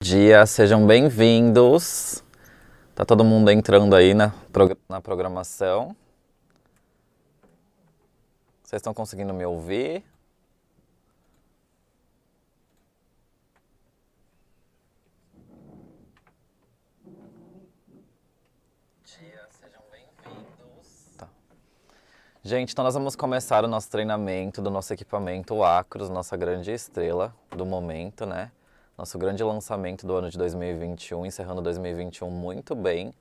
Dia, sejam bem-vindos. Tá todo mundo entrando aí na programação. Vocês estão conseguindo me ouvir? Dia, sejam bem-vindos. Tá. Gente, então nós vamos começar o nosso treinamento do nosso equipamento Acros, nossa grande estrela do momento, né? Nosso grande lançamento do ano de 2021, encerrando 2021 muito bem.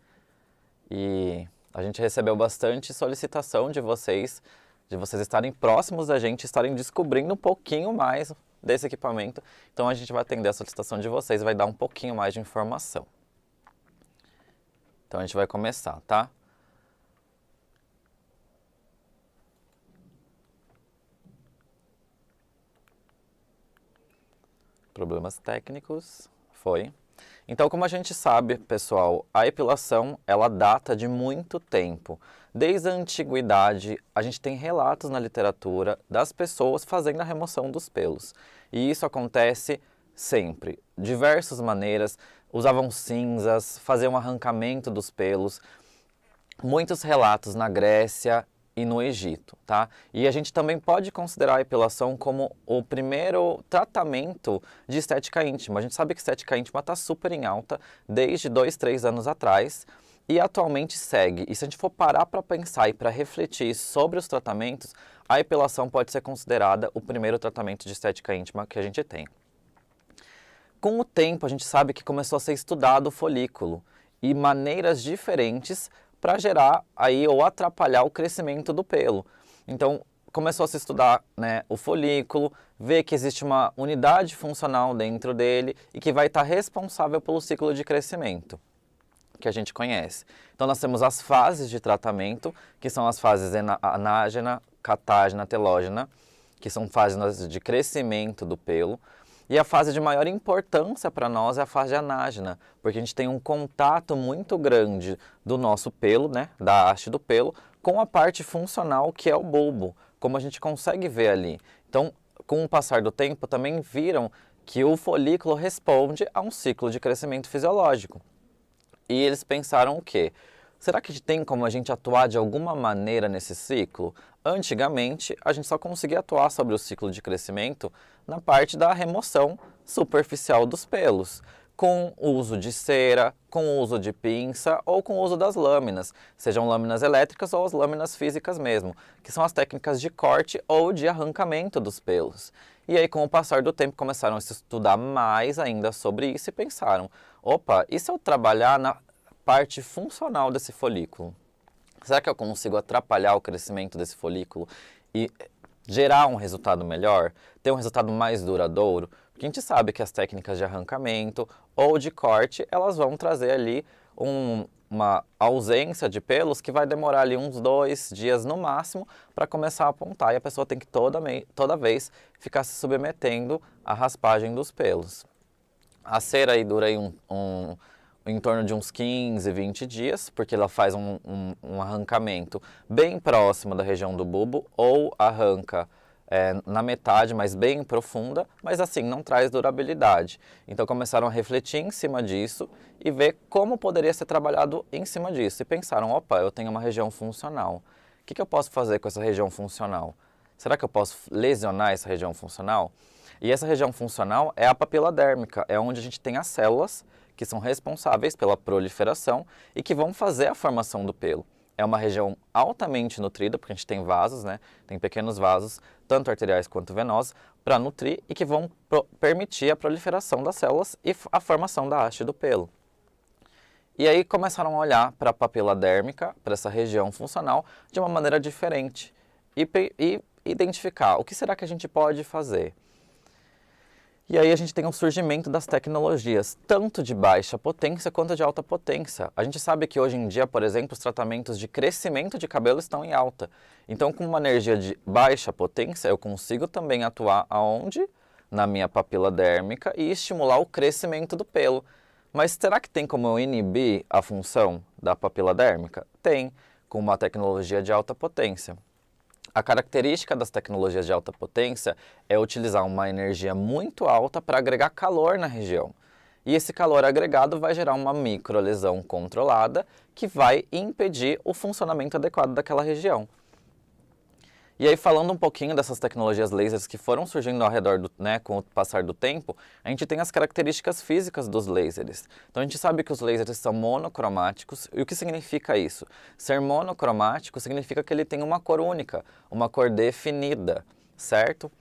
E a gente recebeu bastante solicitação de vocês estarem próximos da gente, estarem descobrindo um pouquinho mais desse equipamento. Então a gente vai atender a solicitação de vocês e vai dar um pouquinho mais de informação. Então a gente vai começar, tá? Problemas técnicos, foi. Então, como a gente sabe, pessoal, a epilação, ela data de muito tempo. Desde a antiguidade, a gente tem relatos na literatura das pessoas fazendo a remoção dos pelos. E isso acontece sempre. Diversas maneiras, usavam cinzas, faziam um arrancamento dos pelos. Muitos relatos na Grécia e no Egito, tá? E a gente também pode considerar a epilação como o primeiro tratamento de estética íntima. A gente sabe que estética íntima está super em alta desde 2, 3 anos atrás e atualmente segue. E se a gente for parar para pensar e para refletir sobre os tratamentos, a epilação pode ser considerada o primeiro tratamento de estética íntima que a gente tem. Com o tempo, a gente sabe que começou a ser estudado o folículo e maneiras diferentes para gerar aí ou atrapalhar o crescimento do pelo. Então, começou a se estudar, né, o folículo, ver que existe uma unidade funcional dentro dele e que vai estar responsável pelo ciclo de crescimento, que a gente conhece. Então, nós temos as fases de tratamento, que são as fases anágena, catágena, telógena, que são fases de crescimento do pelo. E a fase de maior importância para nós é a fase anágena, porque a gente tem um contato muito grande do nosso pelo, né, da haste do pelo, com a parte funcional que é o bulbo, como a gente consegue ver ali. Então, com o passar do tempo, também viram que o folículo responde a um ciclo de crescimento fisiológico. E eles pensaram o quê? Será que tem como a gente atuar de alguma maneira nesse ciclo? Antigamente, a gente só conseguia atuar sobre o ciclo de crescimento na parte da remoção superficial dos pelos, com o uso de cera, com o uso de pinça ou com o uso das lâminas, sejam lâminas elétricas ou as lâminas físicas mesmo, que são as técnicas de corte ou de arrancamento dos pelos. E aí, com o passar do tempo, começaram a se estudar mais ainda sobre isso e pensaram, opa, e se eu trabalhar na parte funcional desse folículo? Será que eu consigo atrapalhar o crescimento desse folículo e gerar um resultado melhor, ter um resultado mais duradouro? Porque a gente sabe que as técnicas de arrancamento ou de corte, elas vão trazer ali uma ausência de pelos que vai demorar ali uns 2 dias no máximo para começar a apontar e a pessoa tem que toda vez ficar se submetendo à raspagem dos pelos. A cera aí dura aí em torno de uns 15, 20 dias, porque ela faz um arrancamento bem próximo da região do bulbo ou arranca na metade, mas bem profunda, mas assim, não traz durabilidade. Então começaram a refletir em cima disso e ver como poderia ser trabalhado em cima disso. E pensaram, opa, eu tenho uma região funcional. O que eu posso fazer com essa região funcional? Será que eu posso lesionar essa região funcional? E essa região funcional é a papila dérmica, é onde a gente tem as células que são responsáveis pela proliferação e que vão fazer a formação do pelo. É uma região altamente nutrida, porque a gente tem vasos, né? Tem pequenos vasos, tanto arteriais quanto venosos, para nutrir e que vão permitir a proliferação das células e a formação da haste do pelo. E aí começaram a olhar para a papila dérmica, para essa região funcional, de uma maneira diferente e identificar o que será que a gente pode fazer. E aí a gente tem o surgimento das tecnologias, tanto de baixa potência quanto de alta potência. A gente sabe que hoje em dia, por exemplo, os tratamentos de crescimento de cabelo estão em alta. Então, com uma energia de baixa potência, eu consigo também atuar aonde? Na minha papila dérmica e estimular o crescimento do pelo. Mas será que tem como eu inibir a função da papila dérmica? Tem, com uma tecnologia de alta potência. A característica das tecnologias de alta potência é utilizar uma energia muito alta para agregar calor na região. E esse calor agregado vai gerar uma microlesão controlada que vai impedir o funcionamento adequado daquela região. E aí, falando um pouquinho dessas tecnologias lasers que foram surgindo ao redor com o passar do tempo, a gente tem as características físicas dos lasers. Então, a gente sabe que os lasers são monocromáticos. E o que significa isso? Ser monocromático significa que ele tem uma cor única, uma cor definida, certo?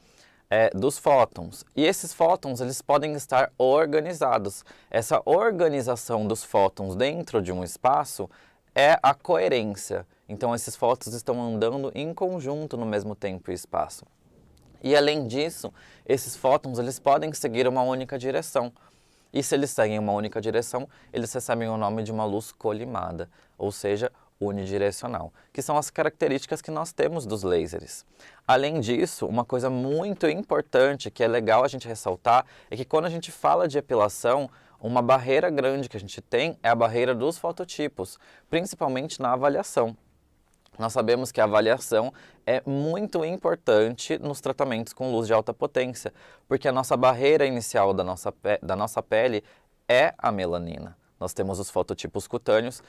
Dos fótons. E esses fótons, eles podem estar organizados. Essa organização dos fótons dentro de um espaço é a coerência. Então, esses fótons estão andando em conjunto no mesmo tempo e espaço. E, além disso, esses fótons eles podem seguir uma única direção. E se eles seguem uma única direção, eles recebem o nome de uma luz colimada, ou seja, unidirecional, que são as características que nós temos dos lasers. Além disso, uma coisa muito importante que é legal a gente ressaltar é que quando a gente fala de epilação, uma barreira grande que a gente tem é a barreira dos fototipos, principalmente na avaliação. Nós sabemos que a avaliação é muito importante nos tratamentos com luz de alta potência, porque a nossa barreira inicial da nossa pele é a melanina. Nós temos os fototipos cutâneos,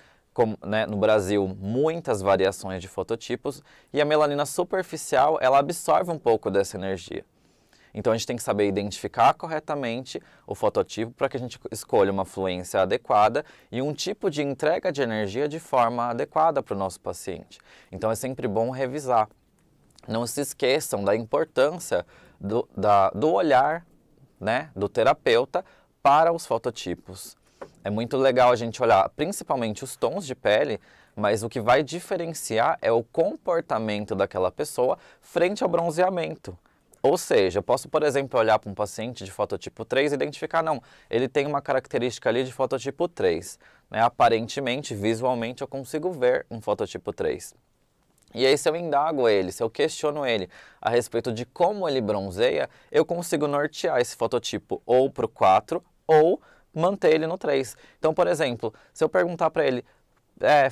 no Brasil, muitas variações de fototipos, e a melanina superficial, ela absorve um pouco dessa energia. Então, a gente tem que saber identificar corretamente o fototipo para que a gente escolha uma fluência adequada e um tipo de entrega de energia de forma adequada para o nosso paciente. Então, é sempre bom revisar. Não se esqueçam da importância do olhar, do terapeuta para os fototipos. É muito legal a gente olhar principalmente os tons de pele, mas o que vai diferenciar é o comportamento daquela pessoa frente ao bronzeamento. Ou seja, eu posso, por exemplo, olhar para um paciente de fototipo 3 e identificar, não, ele tem uma característica ali de fototipo 3. Aparentemente, visualmente, eu consigo ver um fototipo 3. E aí, se eu indago ele, se eu questiono ele a respeito de como ele bronzeia, eu consigo nortear esse fototipo ou para o 4 ou manter ele no 3. Então, por exemplo, se eu perguntar para ele,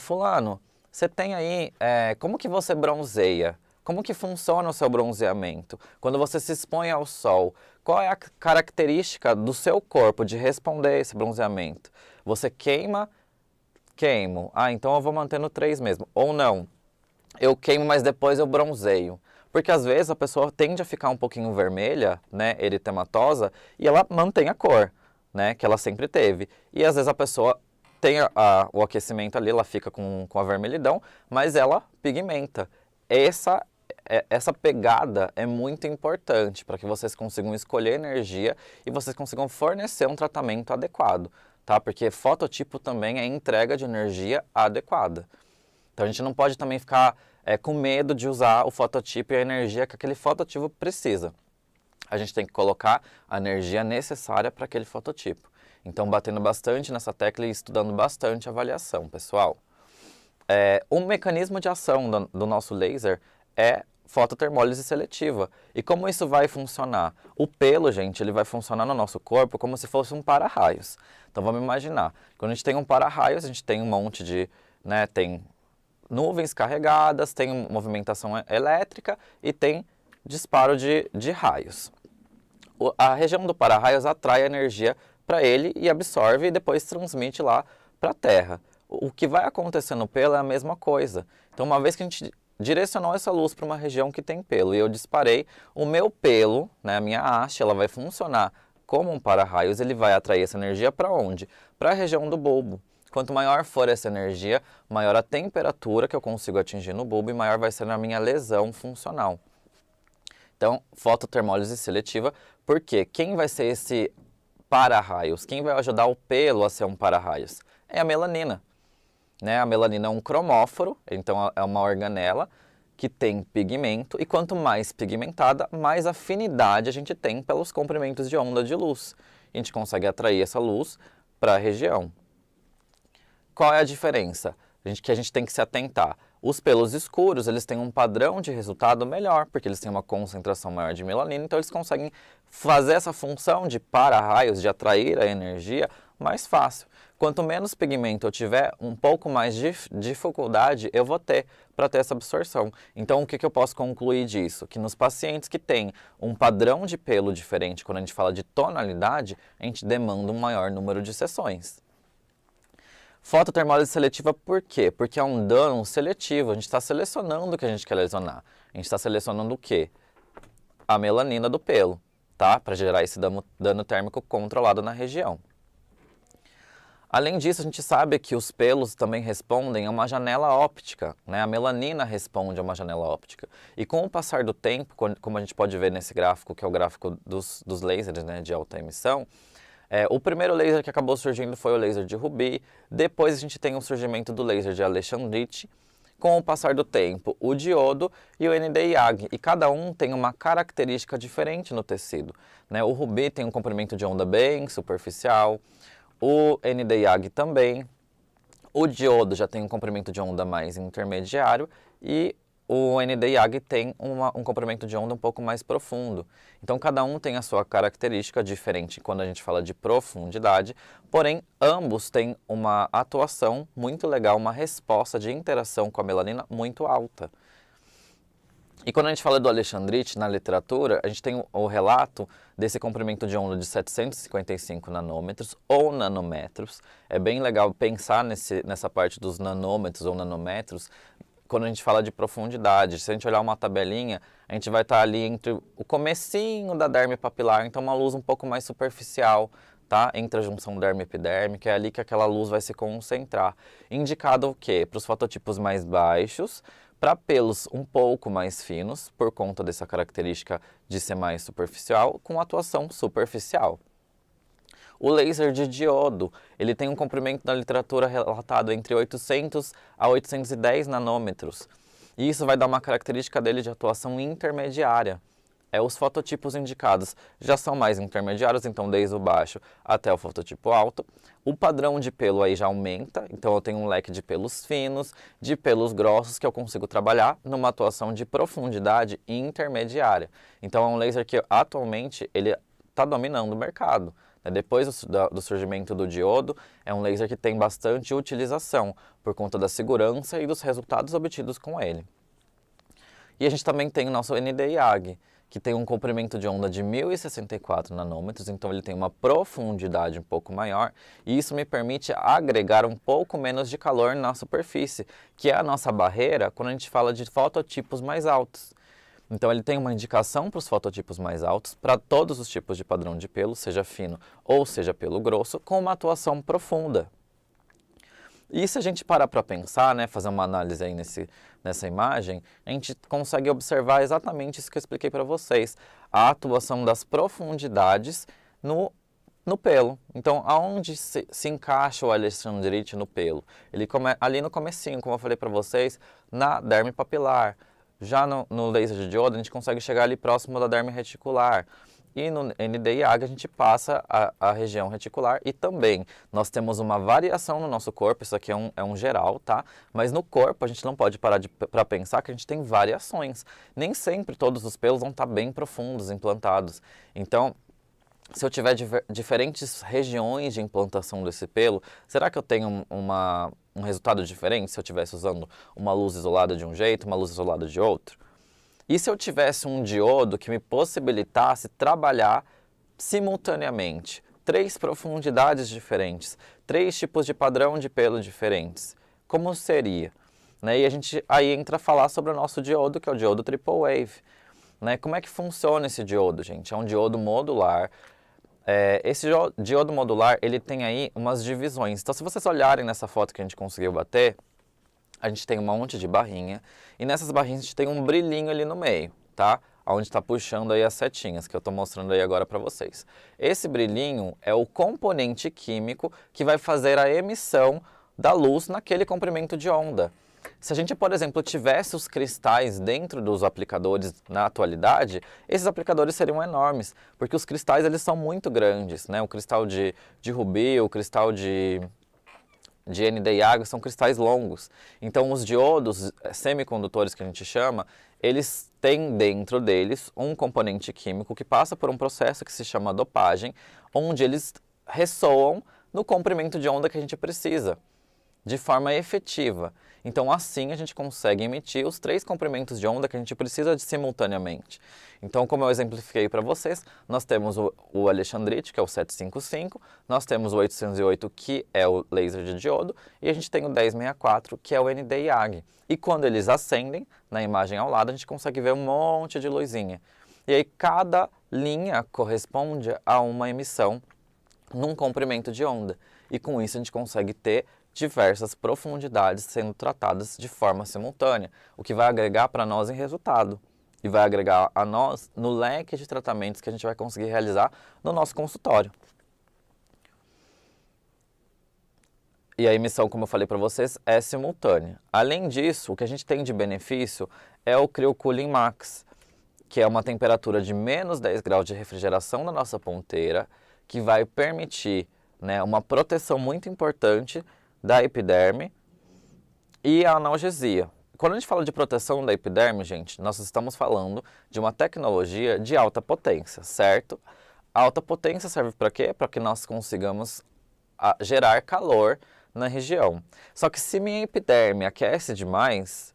fulano, você tem aí, como que você bronzeia? Como que funciona o seu bronzeamento? Quando você se expõe ao sol, qual é a característica do seu corpo de responder a esse bronzeamento? Você queima? Queimo. Então eu vou manter no 3 mesmo. Ou não, eu queimo, mas depois eu bronzeio. Porque às vezes a pessoa tende a ficar um pouquinho vermelha, eritematosa, e ela mantém a cor, que ela sempre teve. E às vezes a pessoa tem o aquecimento ali, ela fica com a vermelhidão, mas ela pigmenta. Essa pegada é muito importante para que vocês consigam escolher energia e vocês consigam fornecer um tratamento adequado, tá? Porque fototipo também é entrega de energia adequada. Então a gente não pode também ficar com medo de usar o fototipo e a energia que aquele fototipo precisa. A gente tem que colocar a energia necessária para aquele fototipo. Então, batendo bastante nessa tecla e estudando bastante a avaliação, pessoal. O mecanismo de ação do nosso laser é fototermólise seletiva. E como isso vai funcionar? O pelo, gente, ele vai funcionar no nosso corpo como se fosse um para-raios. Então, vamos imaginar. Quando a gente tem um para-raios, a gente tem um monte de... tem nuvens carregadas, tem movimentação elétrica e tem disparo de raios. A região do para-raios atrai a energia para ele e absorve e depois transmite lá para a Terra. O que vai acontecer no pelo é a mesma coisa. Então, uma vez que a gente direcionou essa luz para uma região que tem pelo e eu disparei, o meu pelo, a minha haste, ela vai funcionar como um para-raios, ele vai atrair essa energia para onde? Para a região do bulbo. Quanto maior for essa energia, maior a temperatura que eu consigo atingir no bulbo e maior vai ser a minha lesão funcional. Então, fototermólise seletiva, porque quem vai ser esse para-raios? Quem vai ajudar o pelo a ser um para-raios? É a melanina. A melanina é um cromóforo, então é uma organela que tem pigmento, e quanto mais pigmentada, mais afinidade a gente tem pelos comprimentos de onda de luz. A gente consegue atrair essa luz para a região. Qual é a diferença? Que a gente tem que se atentar. Os pelos escuros, eles têm um padrão de resultado melhor, porque eles têm uma concentração maior de melanina, então eles conseguem fazer essa função de para-raios, de atrair a energia, mais fácil. quanto menos pigmento eu tiver, um pouco mais de dificuldade eu vou ter para ter essa absorção. Então, o que eu posso concluir disso? Que nos pacientes que têm um padrão de pelo diferente, quando a gente fala de tonalidade, a gente demanda um maior número de sessões. Fototermólise seletiva por quê? Porque é um dano seletivo, a gente está selecionando o que a gente quer lesionar. A gente está selecionando o quê? A melanina do pelo, tá? Para gerar esse dano térmico controlado na região. Além disso, a gente sabe que os pelos também respondem a uma janela óptica, né? A melanina responde a uma janela óptica. E com o passar do tempo, como a gente pode ver nesse gráfico, que é o gráfico dos lasers, né, de alta emissão, o primeiro laser que acabou surgindo foi o laser de Ruby, depois a gente tem o surgimento do laser de Alexandrite, com o passar do tempo, o diodo e o Nd:YAG, e cada um tem uma característica diferente no tecido, né? O Ruby tem um comprimento de onda bem superficial, o Nd:YAG também, o diodo já tem um comprimento de onda mais intermediário e o Nd:YAG tem um comprimento de onda um pouco mais profundo. Então, cada um tem a sua característica diferente quando a gente fala de profundidade, porém, ambos têm uma atuação muito legal, uma resposta de interação com a melanina muito alta. E quando a gente fala do Alexandrite na literatura, a gente tem o relato desse comprimento de onda de 755 nanômetros ou nanômetros. É bem legal pensar nessa parte dos nanômetros ou nanômetros quando a gente fala de profundidade. Se a gente olhar uma tabelinha, a gente vai estar ali entre o comecinho da derme papilar, então uma luz um pouco mais superficial, tá? Entre a junção derme-epidérmica, é ali que aquela luz vai se concentrar. Indicado o quê? Para os fototipos mais baixos, para pelos um pouco mais finos, por conta dessa característica de ser mais superficial, com atuação superficial. O laser de diodo, ele tem um comprimento na literatura relatado entre 800 a 810 nanômetros. E isso vai dar uma característica dele de atuação intermediária. Os fototipos indicados já são mais intermediários, então desde o baixo até o fototipo alto. O padrão de pelo aí já aumenta, então eu tenho um leque de pelos finos, de pelos grossos que eu consigo trabalhar numa atuação de profundidade intermediária. Então é um laser que atualmente ele está dominando o mercado. Depois do surgimento do diodo, é um laser que tem bastante utilização por conta da segurança e dos resultados obtidos com ele. E a gente também tem o nosso Nd:YAG, que tem um comprimento de onda de 1064 nanômetros, então ele tem uma profundidade um pouco maior, e isso me permite agregar um pouco menos de calor na superfície, que é a nossa barreira quando a gente fala de fototipos mais altos. Então ele tem uma indicação para os fototipos mais altos, para todos os tipos de padrão de pelo, seja fino ou seja pelo grosso, com uma atuação profunda. E se a gente parar para pensar, né, fazer uma análise aí nessa imagem, a gente consegue observar exatamente isso que eu expliquei para vocês, a atuação das profundidades no pelo. Então, aonde se encaixa o Alexandrite no pelo? Ele ali no comecinho, como eu falei para vocês, na derme papilar. Já no laser de diodo, a gente consegue chegar ali próximo da derme reticular. E no Nd:YAG a gente passa a região reticular e também nós temos uma variação no nosso corpo, isso aqui é um geral, tá? Mas no corpo a gente não pode parar para pensar que a gente tem variações. Nem sempre todos os pelos vão estar bem profundos, implantados. Então, se eu tiver diferentes regiões de implantação desse pelo, será que eu tenho um resultado diferente se eu estivesse usando uma luz isolada de um jeito, uma luz isolada de outro? E se eu tivesse um diodo que me possibilitasse trabalhar simultaneamente 3 profundidades diferentes, 3 tipos de padrão de pelo diferentes? Como seria? Né? E a gente aí entra a falar sobre o nosso diodo, que é o diodo Triple Wave. Né? Como é que funciona esse diodo, gente? É um diodo modular. Esse diodo modular, ele tem aí umas divisões. Então, se vocês olharem nessa foto que a gente conseguiu bater, a gente tem um monte de barrinha, e nessas barrinhas a gente tem um brilhinho ali no meio, tá? Onde está puxando aí as setinhas, que eu estou mostrando aí agora para vocês. Esse brilhinho é o componente químico que vai fazer a emissão da luz naquele comprimento de onda. Se a gente, por exemplo, tivesse os cristais dentro dos aplicadores na atualidade, esses aplicadores seriam enormes, porque os cristais eles são muito grandes, né? O cristal de Ruby, o cristal de Nd:YAG são cristais longos. Então, os diodos semicondutores que a gente chama, eles têm dentro deles um componente químico que passa por um processo que se chama dopagem, onde eles ressoam no comprimento de onda que a gente precisa, de forma efetiva. Então, assim, a gente consegue emitir os 3 comprimentos de onda que a gente precisa de simultaneamente. Então, como eu exemplifiquei para vocês, nós temos o Alexandrite, que é o 755, nós temos o 808, que é o laser de diodo, e a gente tem o 1064, que é o ND-IAG. E quando eles acendem, na imagem ao lado, a gente consegue ver um monte de luzinha. E aí, cada linha corresponde a uma emissão num comprimento de onda. E com isso, a gente consegue ter diversas profundidades sendo tratadas de forma simultânea, o que vai agregar para nós em resultado e vai agregar a nós no leque de tratamentos que a gente vai conseguir realizar no nosso consultório. E a emissão, como eu falei para vocês, é simultânea. Além disso, o que a gente tem de benefício é o Cryocooling Max, que é uma temperatura de menos 10 graus de refrigeração da nossa ponteira, que vai permitir, né, uma proteção muito importante da epiderme e a analgesia. Quando a gente fala de proteção da epiderme, gente, nós estamos falando de uma tecnologia de alta potência, certo? A alta potência serve para quê? Para que nós consigamos gerar calor na região. Só que se minha epiderme aquece demais,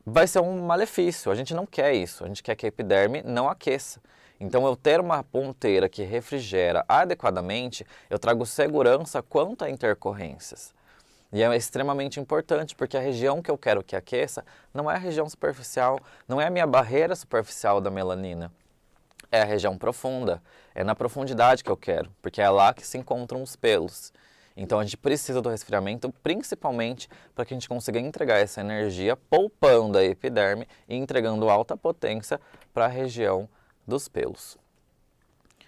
vai ser um malefício. A gente não quer isso. A gente quer que a epiderme não aqueça. Então, eu ter uma ponteira que refrigera adequadamente, eu trago segurança quanto a intercorrências. E é extremamente importante, porque a região que eu quero que aqueça não é a região superficial, não é a minha barreira superficial da melanina. É a região profunda, é na profundidade que eu quero, porque é lá que se encontram os pelos. Então, a gente precisa do resfriamento, principalmente para que a gente consiga entregar essa energia, poupando a epiderme e entregando alta potência para a região dos pelos.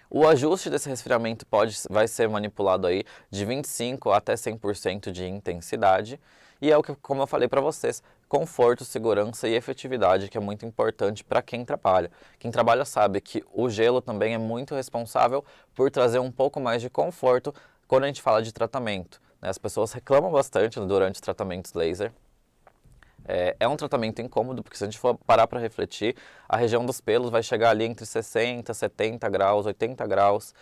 O ajuste desse resfriamento vai ser manipulado aí de 25% até 100% de intensidade. E é o que, como eu falei para vocês, conforto, segurança e efetividade, que é muito importante para quem trabalha. Quem trabalha sabe que o gelo também é muito responsável por trazer um pouco mais de conforto quando a gente fala de tratamento, né? As pessoas reclamam bastante durante tratamentos laser. É um tratamento incômodo, porque se a gente for parar para refletir, a região dos pelos vai chegar ali entre 60, 70 graus, 80 graus.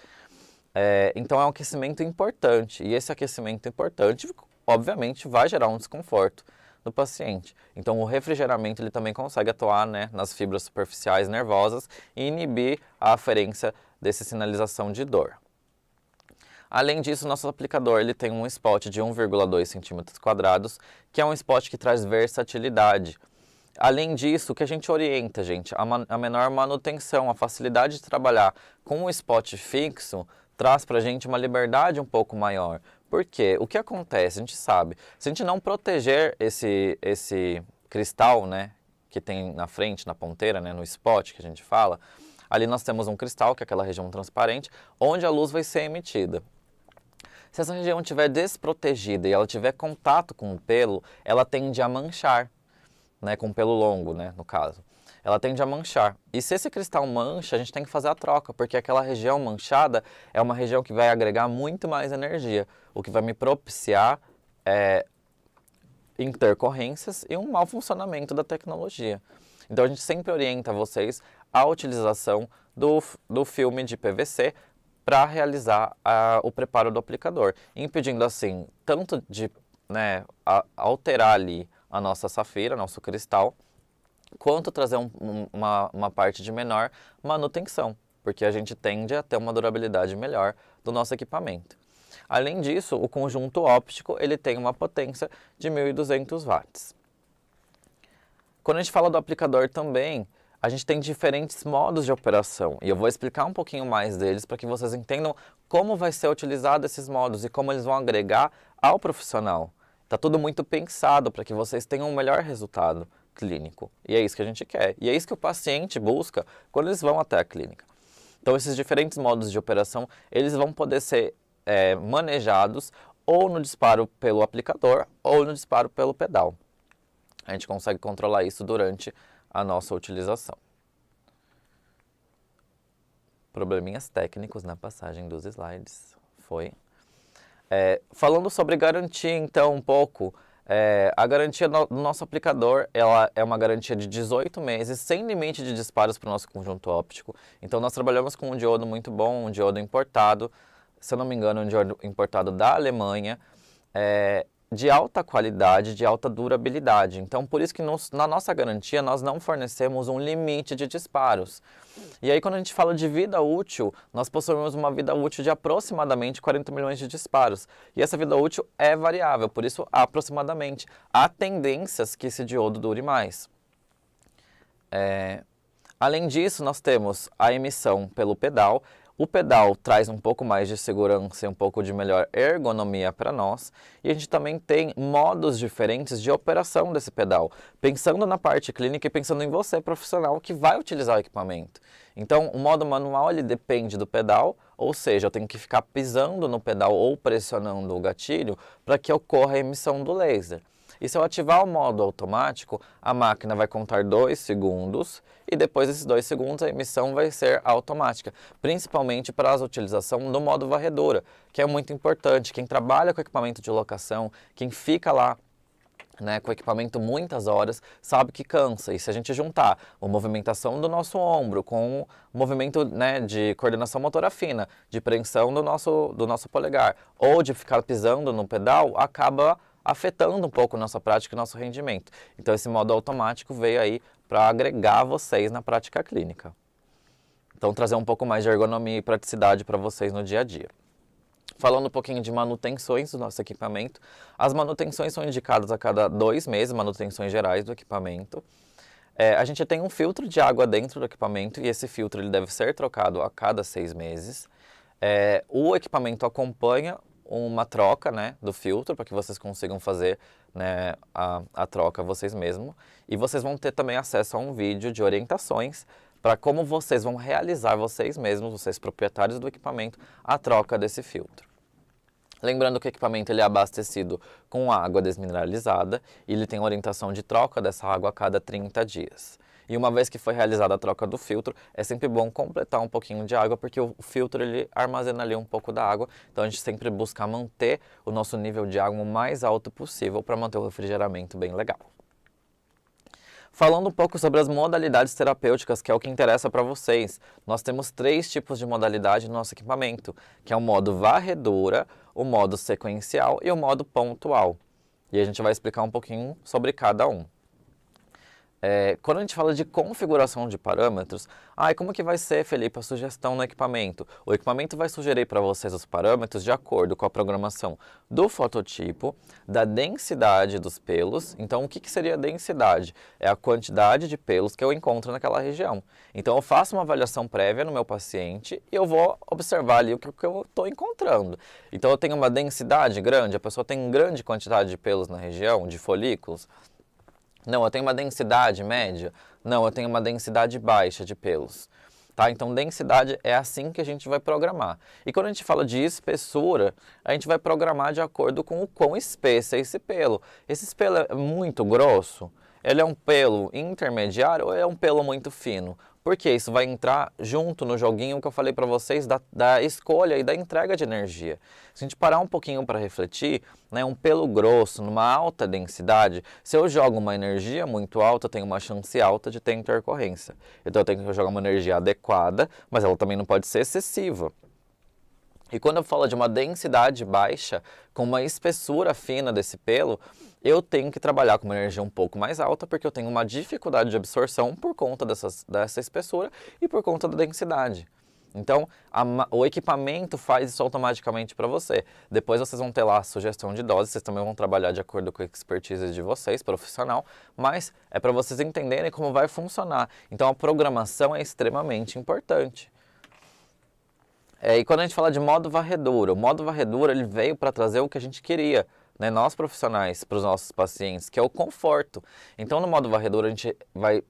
Então é um aquecimento importante, e esse aquecimento importante, obviamente, vai gerar um desconforto no paciente. Então o refrigeramento ele também consegue atuar, né, nas fibras superficiais nervosas e inibir a aferência dessa sinalização de dor. Além disso, nosso aplicador ele tem um spot de 1,2 cm², que é um spot que traz versatilidade. Além disso, o que a gente orienta, gente, a menor manutenção, a facilidade de trabalhar com um spot fixo, traz para a gente uma liberdade um pouco maior. Por quê? O que acontece? A gente sabe, se a gente não proteger esse cristal, né, que tem na frente, na ponteira, né, no spot que a gente fala, ali nós temos um cristal, que é aquela região transparente, onde a luz vai ser emitida. Se essa região estiver desprotegida e ela tiver contato com o pelo, ela tende a manchar, né, com o pelo longo, né, no caso. Ela tende a manchar. E se esse cristal mancha, a gente tem que fazer a troca, porque aquela região manchada é uma região que vai agregar muito mais energia, o que vai me propiciar intercorrências e um mau funcionamento da tecnologia. Então a gente sempre orienta vocês a utilização do filme de PVC para realizar o preparo do aplicador, impedindo assim tanto de, né, alterar ali a nossa safira, nosso cristal, quanto trazer uma parte de menor manutenção, porque a gente tende a ter uma durabilidade melhor do nosso equipamento. Além disso, o conjunto óptico ele tem uma potência de 1.200 watts. Quando a gente fala do aplicador também, a gente tem diferentes modos de operação, e eu vou explicar um pouquinho mais deles para que vocês entendam como vai ser utilizado esses modos e como eles vão agregar ao profissional. Está tudo muito pensado para que vocês tenham um melhor resultado clínico, e é isso que a gente quer, e é isso que o paciente busca quando eles vão até a clínica. Então esses diferentes modos de operação, eles vão poder ser manejados ou no disparo pelo aplicador ou no disparo pelo pedal. A gente consegue controlar isso durante a nossa utilização. Probleminhas técnicos na passagem dos slides. Falando sobre garantia, então, um pouco, a garantia do nosso aplicador ela é uma garantia de 18 meses, sem limite de disparos para o nosso conjunto óptico. Então, nós trabalhamos com um diodo muito bom, um diodo importado, se eu não me engano, de óleo importado da Alemanha, de alta qualidade, de alta durabilidade. Então, por isso que na nossa garantia nós não fornecemos um limite de disparos. E aí, quando a gente fala de vida útil, nós possuímos uma vida útil de aproximadamente 40 milhões de disparos. E essa vida útil é variável, por isso, aproximadamente. Há tendências que esse diodo dure mais. Além disso, nós temos a emissão pelo pedal. O pedal traz um pouco mais de segurança e um pouco de melhor ergonomia para nós. E a gente também tem modos diferentes de operação desse pedal, pensando na parte clínica e pensando em você, profissional, que vai utilizar o equipamento. Então, o modo manual ele depende do pedal, ou seja, eu tenho que ficar pisando no pedal ou pressionando o gatilho para que ocorra a emissão do laser. E se eu ativar o modo automático, a máquina vai contar 2 segundos e depois desses 2 segundos a emissão vai ser automática, principalmente para a utilização do modo varredura, que é muito importante. Quem trabalha com equipamento de locação, quem fica lá com o equipamento muitas horas, sabe que cansa. E se a gente juntar a movimentação do nosso ombro com o movimento de coordenação motora fina, de preensão do nosso polegar, ou de ficar pisando no pedal, acaba afetando um pouco nossa prática e nosso rendimento. Então esse modo automático veio aí para agregar vocês na prática clínica. Então trazer um pouco mais de ergonomia e praticidade para vocês no dia a dia. Falando um pouquinho de manutenções do nosso equipamento, as manutenções são indicadas a cada 2 meses, manutenções gerais do equipamento. A gente tem um filtro de água dentro do equipamento e esse filtro ele deve ser trocado a cada 6 meses. O equipamento acompanha uma troca do filtro para que vocês consigam fazer a troca vocês mesmos. E vocês vão ter também acesso a um vídeo de orientações para como vocês vão realizar vocês mesmos, vocês proprietários do equipamento, a troca desse filtro. Lembrando que o equipamento ele é abastecido com água desmineralizada e ele tem orientação de troca dessa água a cada 30 dias. E uma vez que foi realizada a troca do filtro, é sempre bom completar um pouquinho de água, porque o filtro ele armazena ali um pouco da água, então a gente sempre busca manter o nosso nível de água o mais alto possível para manter o refrigeramento bem legal. Falando um pouco sobre as modalidades terapêuticas, que é o que interessa para vocês, nós temos 3 tipos de modalidade no nosso equipamento, que é o modo varredura, o modo sequencial e o modo pontual. E a gente vai explicar um pouquinho sobre cada um. Quando a gente fala de configuração de parâmetros, como que vai ser, Felipe, a sugestão no equipamento? O equipamento vai sugerir para vocês os parâmetros de acordo com a programação do fototipo, da densidade dos pelos. Então, o que seria a densidade? É a quantidade de pelos que eu encontro naquela região. Então, eu faço uma avaliação prévia no meu paciente e eu vou observar ali o que eu estou encontrando. Então, eu tenho uma densidade grande, a pessoa tem grande quantidade de pelos na região, de folículos. Não, eu tenho uma densidade média. Não, eu tenho uma densidade baixa de pelos. Tá? Então, densidade é assim que a gente vai programar. E quando a gente fala de espessura, a gente vai programar de acordo com o quão espesso é esse pelo. Esse pelo é muito grosso? Ele é um pelo intermediário ou é um pelo muito fino? Porque isso vai entrar junto no joguinho que eu falei para vocês da escolha e da entrega de energia. Se a gente parar um pouquinho para refletir, um pelo grosso, numa alta densidade, se eu jogo uma energia muito alta, eu tenho uma chance alta de ter intercorrência. Então eu tenho que jogar uma energia adequada, mas ela também não pode ser excessiva. E quando eu falo de uma densidade baixa, com uma espessura fina desse pelo, eu tenho que trabalhar com uma energia um pouco mais alta, porque eu tenho uma dificuldade de absorção por conta dessa espessura e por conta da densidade. Então, o equipamento faz isso automaticamente para você. Depois vocês vão ter lá a sugestão de dose, vocês também vão trabalhar de acordo com a expertise de vocês, profissional, mas é para vocês entenderem como vai funcionar. Então, a programação é extremamente importante. E quando a gente fala de modo varredura, o modo varredura ele veio para trazer o que a gente queria, nós profissionais, para os nossos pacientes, que é o conforto. Então, no modo varredura, a gente vai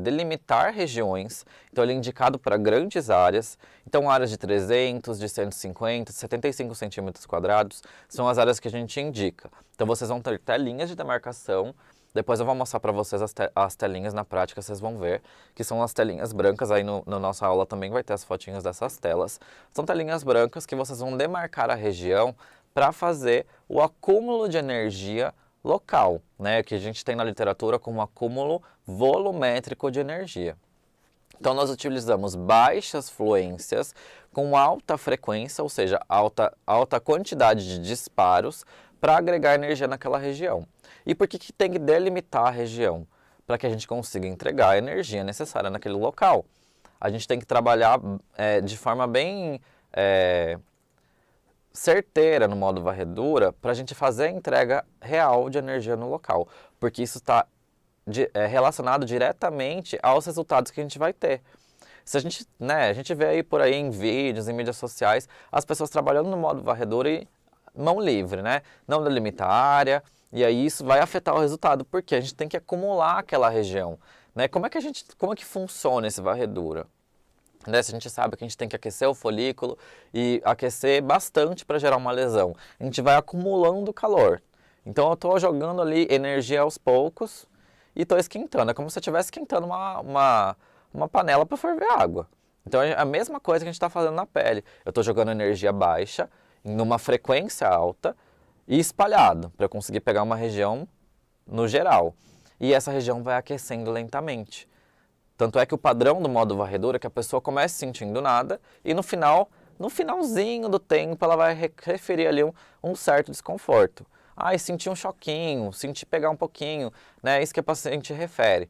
delimitar regiões, então ele é indicado para grandes áreas, então áreas de 300, de 150, 75 centímetros quadrados, são as áreas que a gente indica. Então, vocês vão ter telinhas de demarcação. Depois eu vou mostrar para vocês as telinhas na prática, vocês vão ver que são as telinhas brancas, aí na nossa aula também vai ter as fotinhas dessas telas. São telinhas brancas que vocês vão demarcar a região para fazer o acúmulo de energia local, que a gente tem na literatura como acúmulo volumétrico de energia. Então nós utilizamos baixas fluências, com alta frequência, ou seja, alta quantidade de disparos para agregar energia naquela região. E por que tem que delimitar a região? Para que a gente consiga entregar a energia necessária naquele local. A gente tem que trabalhar de forma bem certeira no modo varredura para a gente fazer a entrega real de energia no local, porque isso está relacionado diretamente aos resultados que a gente vai ter. Se a gente vê aí por aí em vídeos, em mídias sociais, as pessoas trabalhando no modo varredura e mão livre, né? Não delimita a área, e aí isso vai afetar o resultado, porque a gente tem que acumular aquela região, né? Como é que funciona esse varredura? Né? Se a gente sabe que a gente tem que aquecer o folículo e aquecer bastante para gerar uma lesão, a gente vai acumulando calor. Então eu estou jogando ali energia aos poucos e estou esquentando. É como se eu estivesse esquentando uma panela para ferver água. Então é a mesma coisa que a gente está fazendo na pele. Eu estou jogando energia baixa, numa frequência alta e espalhado, para eu conseguir pegar uma região no geral. E essa região vai aquecendo lentamente. Tanto é que o padrão do modo varredura é que a pessoa comece sentindo nada e no finalzinho do tempo, ela vai referir ali um certo desconforto. Ah, senti um choquinho, senti pegar um pouquinho, né? É isso que a paciente refere.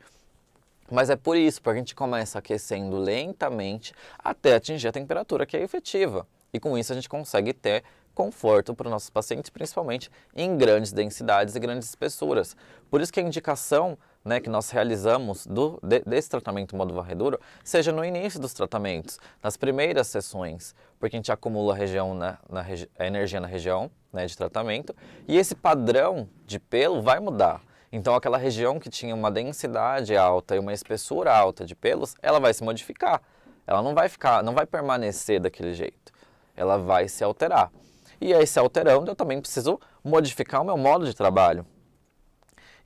Mas é por isso, porque a gente começa aquecendo lentamente até atingir a temperatura que é efetiva. E com isso a gente consegue ter conforto para os nossos pacientes, principalmente em grandes densidades e grandes espessuras. Por isso que a indicação, né, que nós realizamos desse tratamento modo varredura seja no início dos tratamentos, nas primeiras sessões, porque a gente acumula a energia na região, né, de tratamento, e esse padrão de pelo vai mudar. Então aquela região que tinha uma densidade alta e uma espessura alta de pelos, ela vai se modificar. Ela não vai permanecer daquele jeito. Ela vai se alterar. E aí, se alterando, eu também preciso modificar o meu modo de trabalho.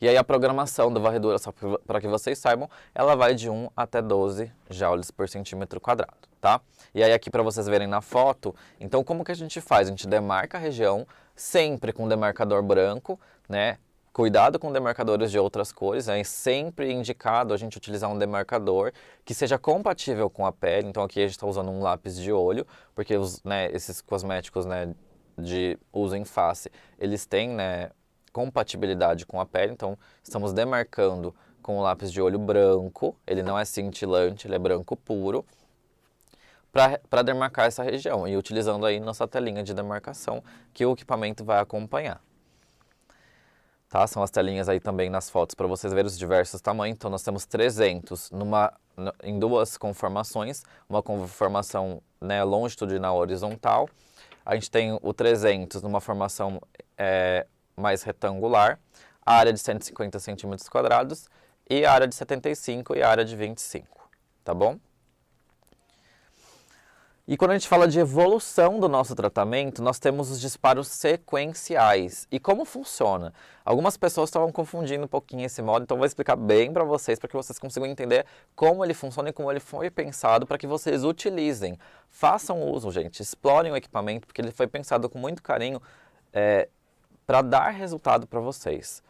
E aí a programação da varredura, só para que vocês saibam, ela vai de 1 até 12 joules por centímetro quadrado, tá? E aí aqui para vocês verem na foto, então como que a gente faz? A gente demarca a região sempre com demarcador branco, né? Cuidado com demarcadores de outras cores, é sempre indicado a gente utilizar um demarcador que seja compatível com a pele. Então aqui a gente está usando um lápis de olho, porque esses cosméticos, né, de uso em face, eles têm, né, compatibilidade com a pele. Então estamos demarcando com o lápis de olho branco, ele não é cintilante, ele é branco puro, para demarcar essa região e utilizando aí nossa telinha de demarcação que o equipamento vai acompanhar. Tá? São as telinhas aí também nas fotos para vocês verem os diversos tamanhos. Então nós temos 300 em duas conformações, uma conformação, né, longitudinal horizontal. A gente tem o 300 numa formação mais retangular, a área de 150 centímetros quadrados e a área de 75 e a área de 25, tá bom? E quando a gente fala de evolução do nosso tratamento, nós temos os disparos sequenciais. E como funciona? Algumas pessoas estavam confundindo um pouquinho esse modo, então eu vou explicar bem para vocês que vocês consigam entender como ele funciona e como ele foi pensado para que vocês utilizem. Façam uso, gente, explorem o equipamento, porque ele foi pensado com muito carinho para dar resultado para vocês,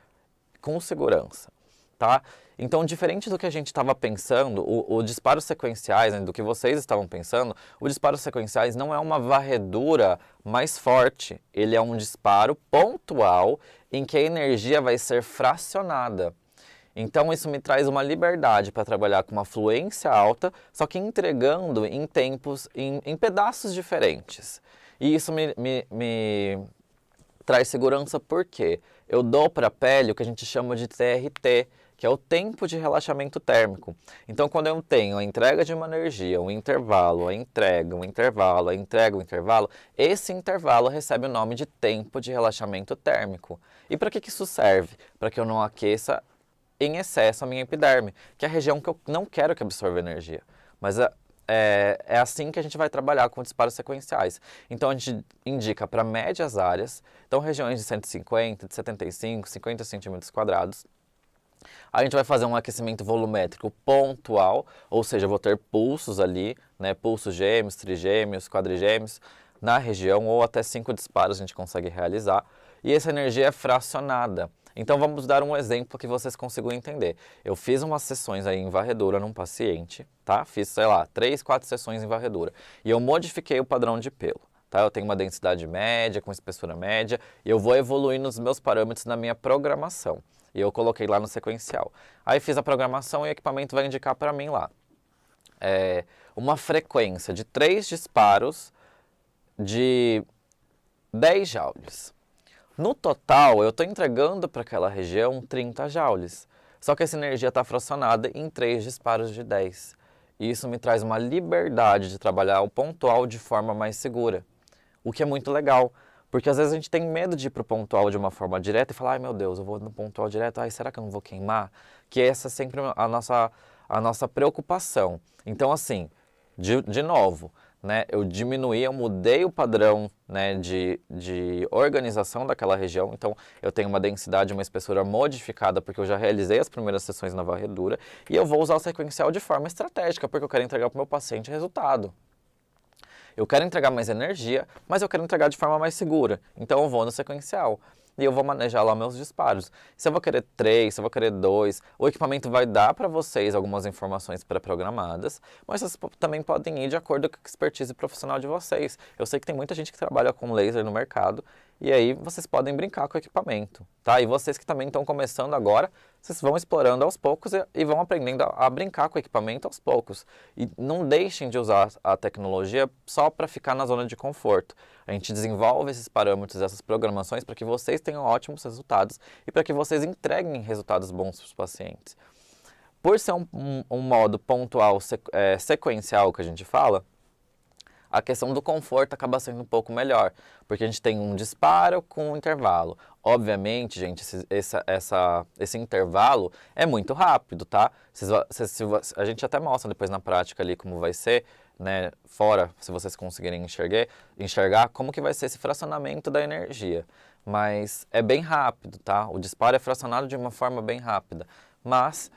com segurança, tá? Então, diferente do que a gente estava pensando, o disparos sequenciais, né, do que vocês estavam pensando, o disparos sequenciais não é uma varredura mais forte. Ele é um disparo pontual em que a energia vai ser fracionada. Então, isso me traz uma liberdade para trabalhar com uma fluência alta, só que entregando em tempos, em pedaços diferentes. E isso me traz segurança porque eu dou para a pele o que a gente chama de TRT, que é o tempo de relaxamento térmico. Então, quando eu tenho a entrega de uma energia, um intervalo, a entrega, um intervalo, a entrega, um intervalo, esse intervalo recebe o nome de tempo de relaxamento térmico. E para que isso serve? Para que eu não aqueça em excesso a minha epiderme, que é a região que eu não quero que absorva energia. Mas é assim que a gente vai trabalhar com disparos sequenciais. Então, a gente indica para médias áreas, então regiões de 150, de 75, 50 centímetros quadrados. A gente vai fazer um aquecimento volumétrico pontual, ou seja, eu vou ter pulsos ali, né, pulsos gêmeos, trigêmeos, quadrigêmeos, na região, ou até 5 disparos a gente consegue realizar. E essa energia é fracionada. Então vamos dar um exemplo que vocês consigam entender. Eu fiz umas sessões aí em varredura num paciente, tá? Fiz, sei lá, 3, 4 sessões em varredura. E eu modifiquei o padrão de pelo, tá? Eu tenho uma densidade média, com espessura média, e eu vou evoluindo os meus parâmetros na minha programação. E eu coloquei lá no sequencial. Aí fiz a programação e o equipamento vai indicar para mim lá. Uma frequência de 3 disparos de 10 joules. No total, eu estou entregando para aquela região 30 joules. Só que essa energia está fracionada em 3 disparos de 10. E isso me traz uma liberdade de trabalhar o pontual de forma mais segura. O que é muito legal, porque às vezes a gente tem medo de ir para o pontual de uma forma direta e falar, ai meu Deus, eu vou no pontual direto, ai será que eu não vou queimar? Que essa é sempre a nossa preocupação. Então assim, de novo, né, eu mudei o padrão, né, de organização daquela região, então eu tenho uma densidade, uma espessura modificada porque eu já realizei as primeiras sessões na varredura e eu vou usar o sequencial de forma estratégica porque eu quero entregar para o meu paciente resultado. Eu quero entregar mais energia, mas eu quero entregar de forma mais segura, então eu vou no sequencial. E eu vou manejar lá meus disparos. Se eu vou querer 3, se eu vou querer 2, o equipamento vai dar para vocês algumas informações pré-programadas, mas vocês também podem ir de acordo com a expertise profissional de vocês. Eu sei que tem muita gente que trabalha com laser no mercado, e aí vocês podem brincar com o equipamento, tá? E vocês que também estão começando agora, vocês vão explorando aos poucos e vão aprendendo a brincar com o equipamento aos poucos. E não deixem de usar a tecnologia só para ficar na zona de conforto. A gente desenvolve esses parâmetros, essas programações para que vocês tenham ótimos resultados e para que vocês entreguem resultados bons para os pacientes. Por ser um modo pontual, sequencial que a gente fala, a questão do conforto acaba sendo um pouco melhor, porque a gente tem um disparo com um intervalo. Obviamente, gente, esse intervalo é muito rápido, tá? A gente até mostra depois na prática ali como vai ser, né, fora, se vocês conseguirem enxergar como que vai ser esse fracionamento da energia. Mas é bem rápido, tá? O disparo é fracionado de uma forma bem rápida, mas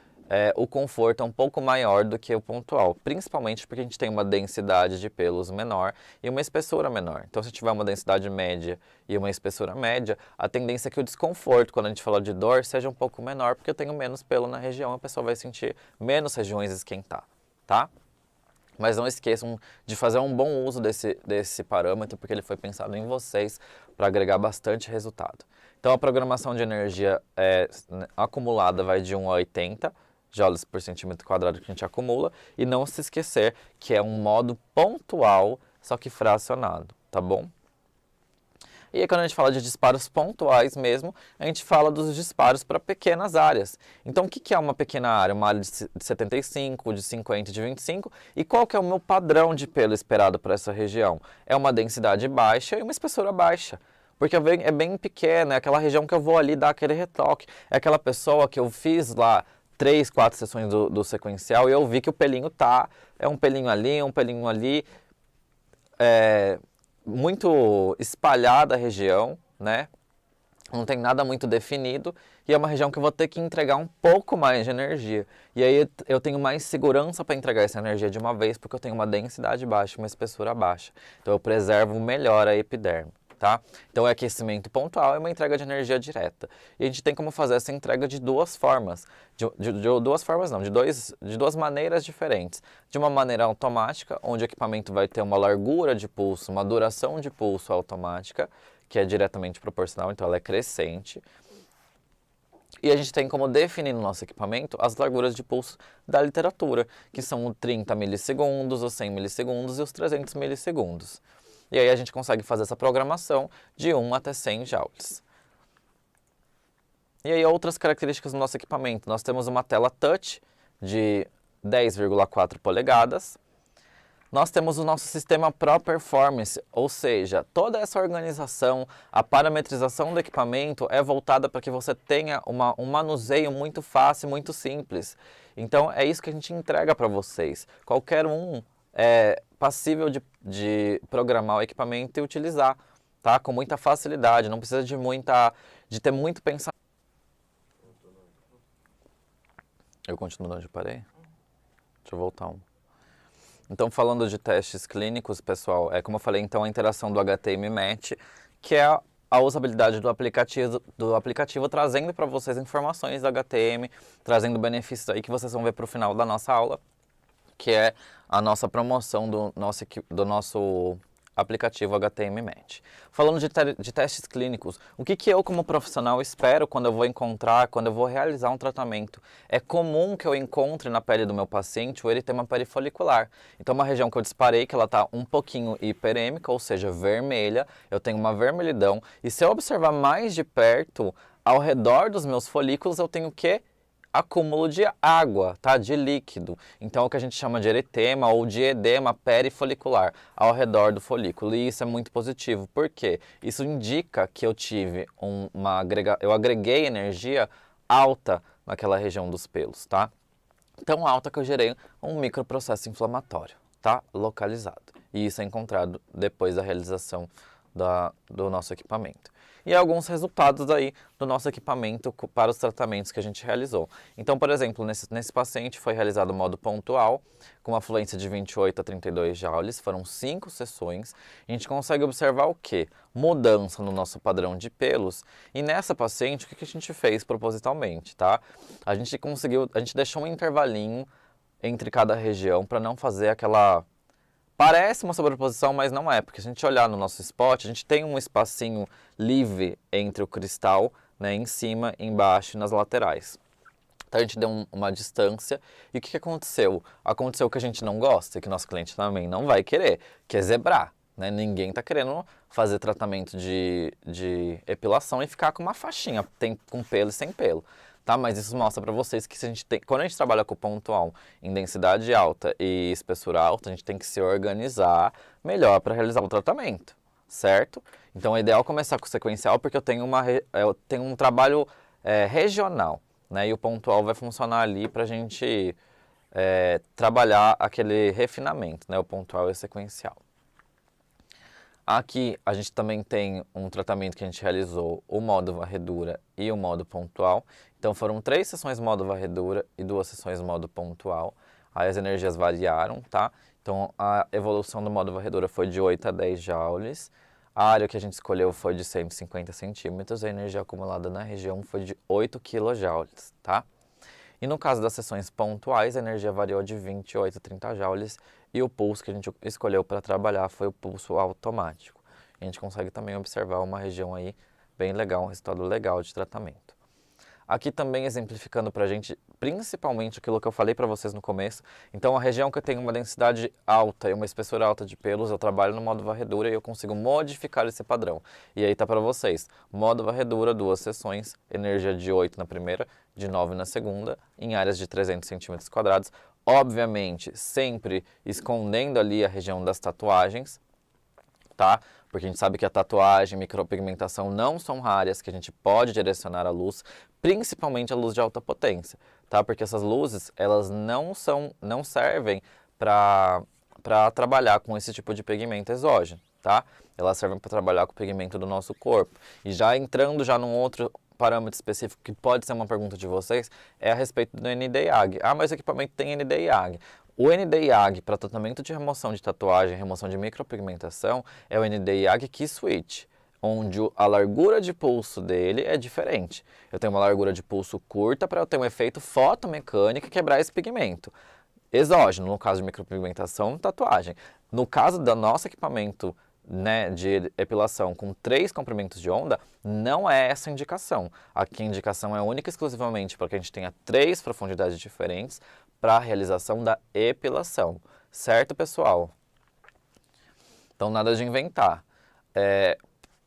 o conforto é um pouco maior do que o pontual, principalmente porque a gente tem uma densidade de pelos menor e uma espessura menor. Então, se tiver uma densidade média e uma espessura média, a tendência é que o desconforto, quando a gente fala de dor, seja um pouco menor, porque eu tenho menos pelo na região, a pessoa vai sentir menos regiões esquentar, tá? Mas não esqueçam de fazer um bom uso desse parâmetro, porque ele foi pensado em vocês para agregar bastante resultado. Então, a programação de energia acumulada vai de 1 a 80 joules por centímetro quadrado que a gente acumula. E não se esquecer que é um modo pontual, só que fracionado, tá bom? E aí, quando a gente fala de disparos pontuais mesmo, a gente fala dos disparos para pequenas áreas. Então, o que é uma pequena área? Uma área de 75, de 50, de 25. E qual que é o meu padrão de pelo esperado para essa região? É uma densidade baixa e uma espessura baixa. Porque é bem pequena, é aquela região que eu vou ali dar aquele retoque. É aquela pessoa que eu fiz lá 3, 4 sessões do sequencial e eu vi que o pelinho é um pelinho ali, muito espalhada a região, né? Não tem nada muito definido e é uma região que eu vou ter que entregar um pouco mais de energia. E aí eu tenho mais segurança para entregar essa energia de uma vez porque eu tenho uma densidade baixa, uma espessura baixa. Então eu preservo melhor a epiderme. Tá? Então é aquecimento pontual e uma entrega de energia direta. E a gente tem como fazer essa entrega de duas formas. De duas formas não, de duas maneiras diferentes. De uma maneira automática, onde o equipamento vai ter uma largura de pulso, uma duração de pulso automática, que é diretamente proporcional, então ela é crescente. E a gente tem como definir no nosso equipamento as larguras de pulso da literatura, que são os 30 milissegundos, os 100 milissegundos e os 300 milissegundos. E aí a gente consegue fazer essa programação de 1 até 100 joules. E aí outras características do nosso equipamento. Nós temos uma tela touch de 10,4 polegadas. Nós temos o nosso sistema Pro Performance, ou seja, toda essa organização, a parametrização do equipamento é voltada para que você tenha um manuseio muito fácil, muito simples. Então é isso que a gente entrega para vocês. Qualquer um é passível de programar o equipamento e utilizar, tá? Com muita facilidade, não precisa de ter muito pensamento. Eu continuo onde eu parei? Deixa eu voltar um. Então, falando de testes clínicos, pessoal, como eu falei, então, a interação do HT e MMAT, que é a usabilidade do aplicativo trazendo para vocês informações da HTM, trazendo benefícios aí que vocês vão ver para o final da nossa aula, que é a nossa promoção do nosso aplicativo HTM Match. Falando de testes clínicos, o que eu como profissional espero quando eu vou encontrar, quando eu vou realizar um tratamento? É comum que eu encontre na pele do meu paciente o eritema perifolicular. Então uma região que eu disparei, que ela está um pouquinho hiperêmica, ou seja, vermelha, eu tenho uma vermelhidão, e se eu observar mais de perto, ao redor dos meus folículos eu tenho o quê? Acúmulo de água, tá? De líquido. Então, é o que a gente chama de eritema ou de edema perifolicular ao redor do folículo. E isso é muito positivo. Por quê? Isso indica que eu tive eu agreguei energia alta naquela região dos pelos, tá? Tão alta que eu gerei um microprocesso inflamatório, tá? Localizado. E isso é encontrado depois da realização do nosso equipamento. E alguns resultados aí do nosso equipamento para os tratamentos que a gente realizou. Então, por exemplo, nesse paciente foi realizado o modo pontual, com uma fluência de 28 a 32 joules, foram 5 sessões. A gente consegue observar o quê? Mudança no nosso padrão de pelos. E nessa paciente, o que a gente fez propositalmente, tá? A gente deixou um intervalinho entre cada região para não fazer aquela... Parece uma sobreposição, mas não é, porque se a gente olhar no nosso spot, a gente tem um espacinho livre entre o cristal, né, em cima, embaixo e nas laterais. Então a gente deu uma distância. E o que aconteceu? Aconteceu o que a gente não gosta, e que nosso cliente também não vai querer, que é zebrar. Né? Ninguém está querendo fazer tratamento de epilação e ficar com uma faixinha, com pelo e sem pelo. Tá? Mas isso mostra para vocês que quando a gente trabalha com pontual em densidade alta e espessura alta, a gente tem que se organizar melhor para realizar o tratamento, certo? Então é ideal começar com o sequencial porque eu tenho um trabalho regional, né? E o pontual vai funcionar ali para a gente trabalhar aquele refinamento, né? O pontual e o sequencial. Aqui a gente também tem um tratamento que a gente realizou, o modo varredura e o modo pontual. Então foram 3 sessões modo varredura e 2 sessões modo pontual. Aí as energias variaram, tá? Então a evolução do modo varredura foi de 8 a 10 joules. A área que a gente escolheu foi de 150 centímetros. A energia acumulada na região foi de 8 quilojoules, tá? E no caso das sessões pontuais, a energia variou de 28 a 30 joules e o pulso que a gente escolheu para trabalhar foi o pulso automático. A gente consegue também observar uma região aí bem legal, um resultado legal de tratamento. Aqui também exemplificando para a gente, principalmente aquilo que eu falei para vocês no começo. Então, a região que eu tenho uma densidade alta e uma espessura alta de pelos, eu trabalho no modo varredura e eu consigo modificar esse padrão. E aí tá para vocês, modo varredura, 2 sessões, energia de 8 na primeira, de 9 na segunda, em áreas de 300 centímetros quadrados. Obviamente, sempre escondendo ali a região das tatuagens, tá? Porque a gente sabe que a tatuagem, micropigmentação não são áreas que a gente pode direcionar a luz, principalmente a luz de alta potência, tá? Porque essas luzes, elas não servem para trabalhar com esse tipo de pigmento exógeno, tá? Elas servem para trabalhar com o pigmento do nosso corpo. E já entrando num outro parâmetro específico que pode ser uma pergunta de vocês, é a respeito do ND-IAG. Ah, mas o equipamento tem ND-IAG. O ND-IAG para tratamento de remoção de tatuagem, remoção de micropigmentação, é o ND-IAG Key Switch, onde a largura de pulso dele é diferente. Eu tenho uma largura de pulso curta para eu ter um efeito fotomecânico e quebrar esse pigmento. Exógeno, no caso de micropigmentação, tatuagem. No caso do nosso equipamento, né, de epilação com 3 comprimentos de onda, não é essa a indicação. Aqui a indicação é única e exclusivamente para que a gente tenha 3 profundidades diferentes para a realização da epilação. Certo, pessoal? Então, nada de inventar.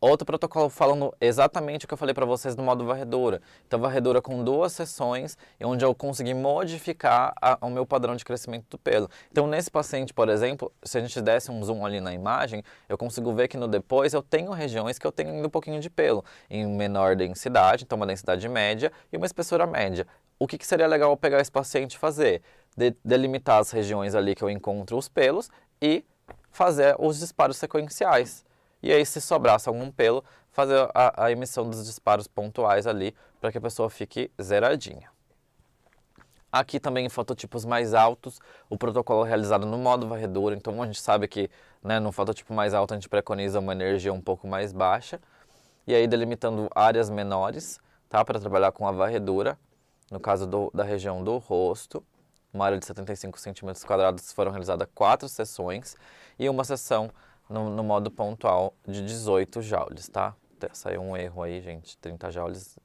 Outro protocolo falando exatamente o que eu falei para vocês no modo varredura. Então, varredura com 2 sessões, onde eu consegui modificar o meu padrão de crescimento do pelo. Então, nesse paciente, por exemplo, se a gente desse um zoom ali na imagem, eu consigo ver que no depois eu tenho regiões que eu tenho ainda um pouquinho de pelo, em menor densidade, então uma densidade média e uma espessura média. O que seria legal eu pegar esse paciente e fazer? Delimitar as regiões ali que eu encontro os pelos e fazer os disparos sequenciais. E aí, se sobrasse algum pelo, fazer a emissão dos disparos pontuais ali, para que a pessoa fique zeradinha. Aqui também em fototipos mais altos, o protocolo é realizado no modo varredura. Então, a gente sabe que, né, no fototipo mais alto a gente preconiza uma energia um pouco mais baixa. e aí delimitando áreas menores, tá? Para trabalhar com a varredura, no caso da região do rosto, uma área de 75 centímetros quadrados, foram realizadas 4 sessões e uma sessão no modo pontual de 18 joules, tá? Saiu um erro aí, gente, 30 joules,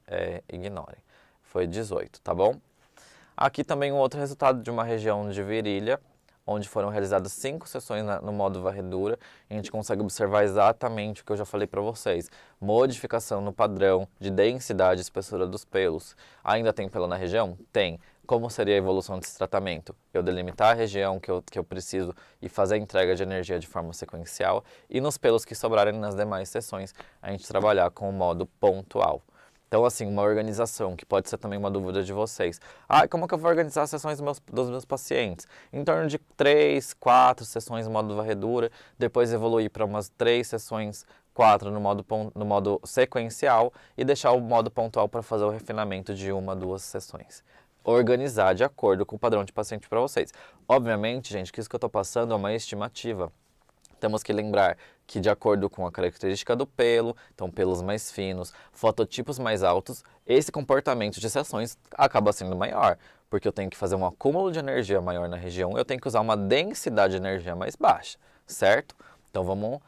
ignorem. Foi 18, tá bom? Aqui também um outro resultado de uma região de virilha, onde foram realizadas 5 sessões no modo varredura. A gente consegue observar exatamente o que eu já falei para vocês. Modificação no padrão de densidade e espessura dos pelos. Ainda tem pelo na região? Tem. Como seria a evolução desse tratamento? Eu delimitar a região que eu preciso e fazer a entrega de energia de forma sequencial. E nos pelos que sobrarem nas demais sessões, a gente trabalhar com o modo pontual. Então, assim, uma organização, que pode ser também uma dúvida de vocês. Como que eu vou organizar as sessões dos meus pacientes? Em torno de 3, 4 sessões no modo varredura, depois evoluir para umas 3 sessões, 4 no modo sequencial e deixar o modo pontual para fazer o refinamento de 1, 2 sessões. Organizar de acordo com o padrão de paciente para vocês. Obviamente, gente, que isso que eu estou passando é uma estimativa. Temos que lembrar que, de acordo com a característica do pelo, então pelos mais finos, fototipos mais altos, esse comportamento de sessões acaba sendo maior, porque eu tenho que fazer um acúmulo de energia maior na região, eu tenho que usar uma densidade de energia mais baixa, certo? Então vamos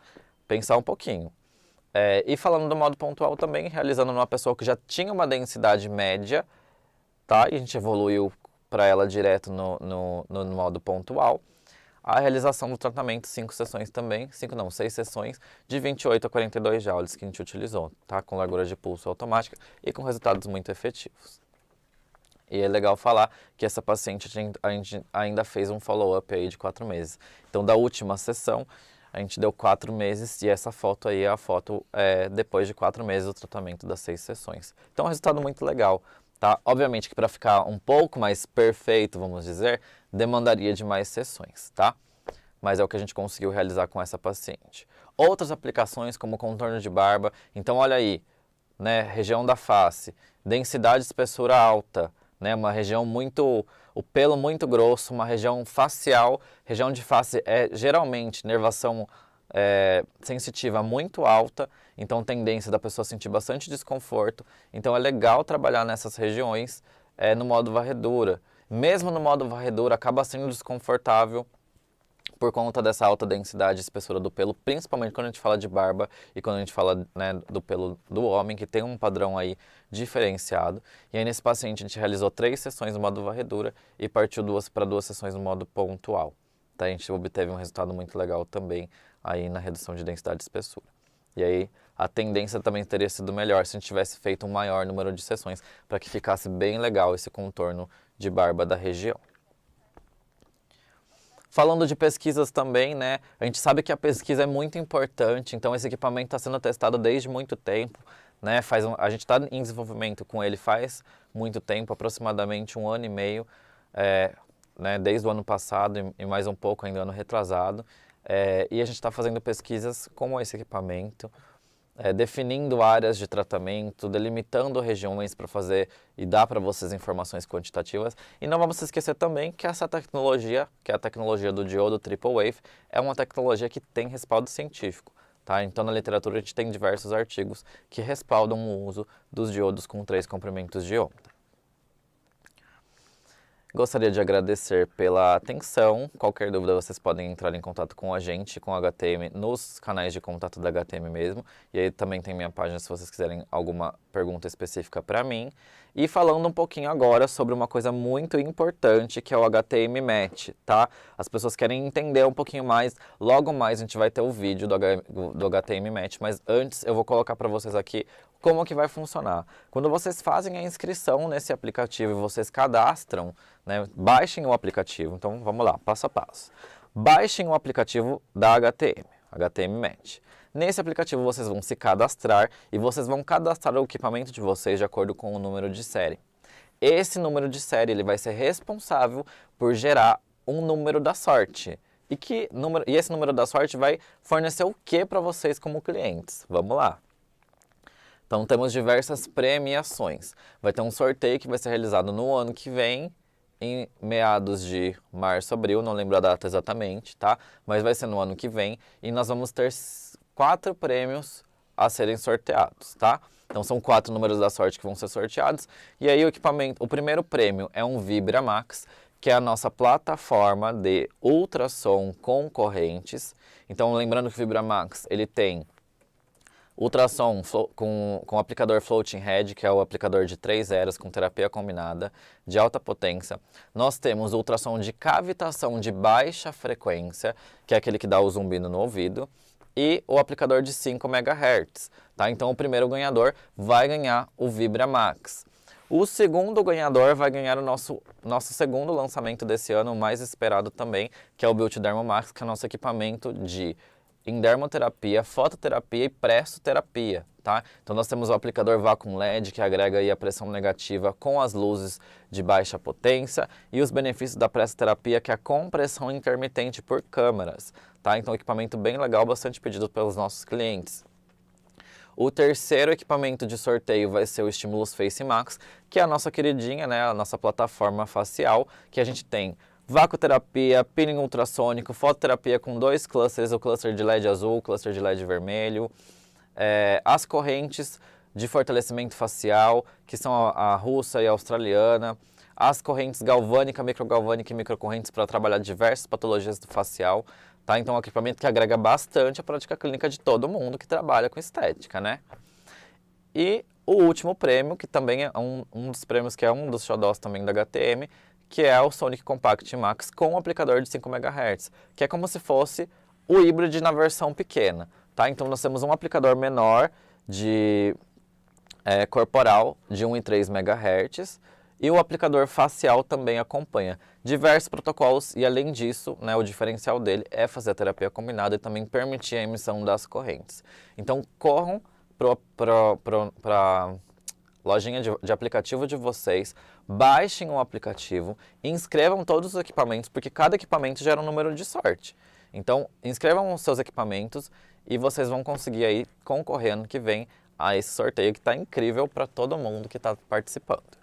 pensar um pouquinho. E falando do modo pontual também, realizando numa pessoa que já tinha uma densidade média, tá? E a gente evoluiu para ela direto no modo pontual. A realização do tratamento, 5 sessões também, 6 sessões, de 28 a 42 joules que a gente utilizou, tá? Com largura de pulso automática e com resultados muito efetivos. E é legal falar que essa paciente a gente ainda fez um follow-up aí de 4 meses. Então, da última sessão, a gente deu 4 meses e essa foto aí é a foto depois de 4 meses do tratamento das 6 sessões. Então, é um resultado muito legal. Tá? Obviamente que para ficar um pouco mais perfeito, vamos dizer, demandaria de mais sessões, tá? Mas é o que a gente conseguiu realizar com essa paciente. Outras aplicações como contorno de barba, então olha aí, né, região da face, densidade e espessura alta, né, uma região o pelo muito grosso, uma região facial, região de face é geralmente nervação sensitiva muito alta, então tendência da pessoa sentir bastante desconforto. Então é legal trabalhar nessas regiões no modo varredura. Mesmo no modo varredura acaba sendo desconfortável por conta dessa alta densidade e espessura do pelo, principalmente quando a gente fala de barba e quando a gente fala, né, do pelo do homem, que tem um padrão aí diferenciado. E aí nesse paciente a gente realizou 3 sessões no modo varredura e partiu para 2 sessões no modo pontual. Tá? A gente obteve um resultado muito legal também aí na redução de densidade e espessura. E aí a tendência também teria sido melhor se a gente tivesse feito um maior número de sessões para que ficasse bem legal esse contorno de barba da região. Falando de pesquisas também, né, a gente sabe que a pesquisa é muito importante, então esse equipamento está sendo testado desde muito tempo, né, a gente está em desenvolvimento com ele faz muito tempo, aproximadamente 1 ano e meio, né, desde o ano passado e mais um pouco ainda ano retrasado, e a gente está fazendo pesquisas com esse equipamento, definindo áreas de tratamento, delimitando regiões para fazer e dar para vocês informações quantitativas. E não vamos esquecer também que essa tecnologia, que é a tecnologia do diodo Triple Wave, é uma tecnologia que tem respaldo científico. Tá? Então, na literatura, a gente tem diversos artigos que respaldam o uso dos diodos com 3 comprimentos de onda. Gostaria de agradecer pela atenção. Qualquer dúvida vocês podem entrar em contato com a gente, com a HTM, nos canais de contato da HTM mesmo. E aí também tem minha página se vocês quiserem alguma pergunta específica para mim. E falando um pouquinho agora sobre uma coisa muito importante que é o HTM Match, tá? As pessoas querem entender um pouquinho mais, logo mais a gente vai ter o vídeo do HTM Match, mas antes eu vou colocar para vocês aqui como que vai funcionar. Quando vocês fazem a inscrição nesse aplicativo e vocês cadastram, né, baixem o aplicativo. Então vamos lá, passo a passo. Baixem o aplicativo da HTM Match. Nesse aplicativo vocês vão se cadastrar e vocês vão cadastrar o equipamento de vocês de acordo com o número de série. Esse número de série ele vai ser responsável por gerar um número da sorte. E esse número da sorte vai fornecer o que para vocês como clientes? Vamos lá. Então temos diversas premiações. Vai ter um sorteio que vai ser realizado no ano que vem, em meados de março, abril, não lembro a data exatamente, tá? Mas vai ser no ano que vem e nós vamos ter 4 prêmios a serem sorteados, tá? Então são 4 números da sorte que vão ser sorteados. E aí o primeiro prêmio é um Vibra Max, que é a nossa plataforma de ultrassom com correntes. Então lembrando que o Vibra Max, ele tem ultrassom com aplicador Floating Head, que é o aplicador de 3 eras com terapia combinada de alta potência. Nós temos ultrassom de cavitação de baixa frequência, que é aquele que dá o zumbido no ouvido, e o aplicador de 5 MHz. Tá? Então o primeiro ganhador vai ganhar o Vibra Max. O segundo ganhador vai ganhar o nosso segundo lançamento desse ano, o mais esperado também, que é o Beauty Dermo Max, que é o nosso equipamento em dermoterapia, fototerapia e pressoterapia, tá? Então nós temos o aplicador Vacuum LED, que agrega aí a pressão negativa com as luzes de baixa potência, e os benefícios da pressoterapia, que é a compressão intermitente por câmaras, tá? Então equipamento bem legal, bastante pedido pelos nossos clientes. O terceiro equipamento de sorteio vai ser o Stimulus Face Max, que é a nossa queridinha, né, a nossa plataforma facial, que a gente tem vacuoterapia, peeling ultrassônico, fototerapia com 2 clusters, o cluster de LED azul, o cluster de LED vermelho, as correntes de fortalecimento facial, que são a russa e a australiana, as correntes galvânica, microgalvânica e microcorrentes para trabalhar diversas patologias do facial, tá? Então é um equipamento que agrega bastante a prática clínica de todo mundo que trabalha com estética, né? E o último prêmio, que também é um dos prêmios que é um dos xodós também da HTM, que é o Sonic Compact Max com um aplicador de 5 MHz, que é como se fosse o híbrido na versão pequena, tá? Então nós temos um aplicador menor de corporal de 1,3 MHz e o aplicador facial também acompanha diversos protocolos e além disso, né, o diferencial dele é fazer a terapia combinada e também permitir a emissão das correntes. Então corram para lojinha de aplicativo de vocês, baixem o aplicativo, inscrevam todos os equipamentos, porque cada equipamento gera um número de sorte. Então, inscrevam os seus equipamentos e vocês vão conseguir aí concorrer ano que vem a esse sorteio que está incrível para todo mundo que está participando.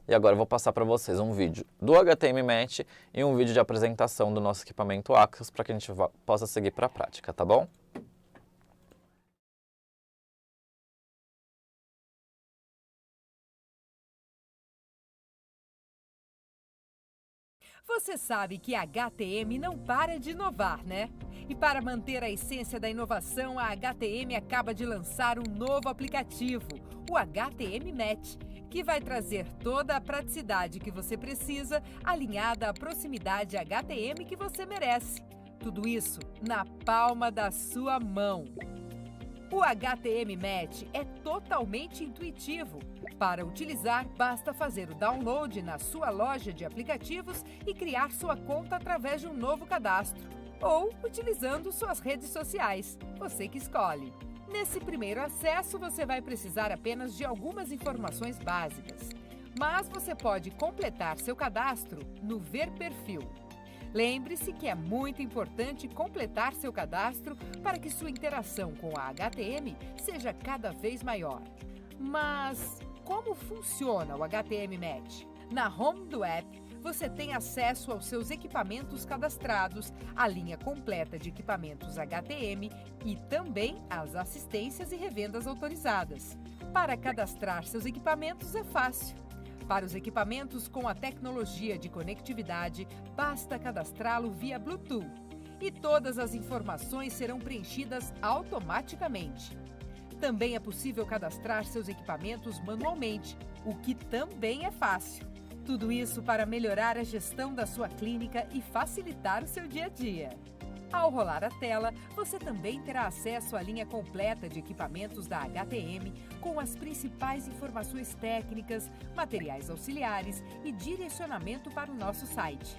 E agora eu vou passar para vocês um vídeo do HTM Match e um vídeo de apresentação do nosso equipamento Axis para que a gente possa seguir para a prática, tá bom? Você sabe que a HTM não para de inovar, né? E para manter a essência da inovação, a HTM acaba de lançar um novo aplicativo, o HTM Match, que vai trazer toda a praticidade que você precisa, alinhada à proximidade HTM que você merece. Tudo isso na palma da sua mão. O HTM Match é totalmente intuitivo. Para utilizar, basta fazer o download na sua loja de aplicativos e criar sua conta através de um novo cadastro. Ou utilizando suas redes sociais, você que escolhe. Nesse primeiro acesso, você vai precisar apenas de algumas informações básicas. Mas você pode completar seu cadastro no Ver Perfil. Lembre-se que é muito importante completar seu cadastro para que sua interação com a HTM seja cada vez maior. Mas como funciona o HTM Match? Na home do app, você tem acesso aos seus equipamentos cadastrados, a linha completa de equipamentos HTM e também as assistências e revendas autorizadas. Para cadastrar seus equipamentos é fácil. Para os equipamentos com a tecnologia de conectividade, basta cadastrá-lo via Bluetooth e todas as informações serão preenchidas automaticamente. Também é possível cadastrar seus equipamentos manualmente, o que também é fácil. Tudo isso para melhorar a gestão da sua clínica e facilitar o seu dia a dia. Ao rolar a tela, você também terá acesso à linha completa de equipamentos da HTM, com as principais informações técnicas, materiais auxiliares e direcionamento para o nosso site.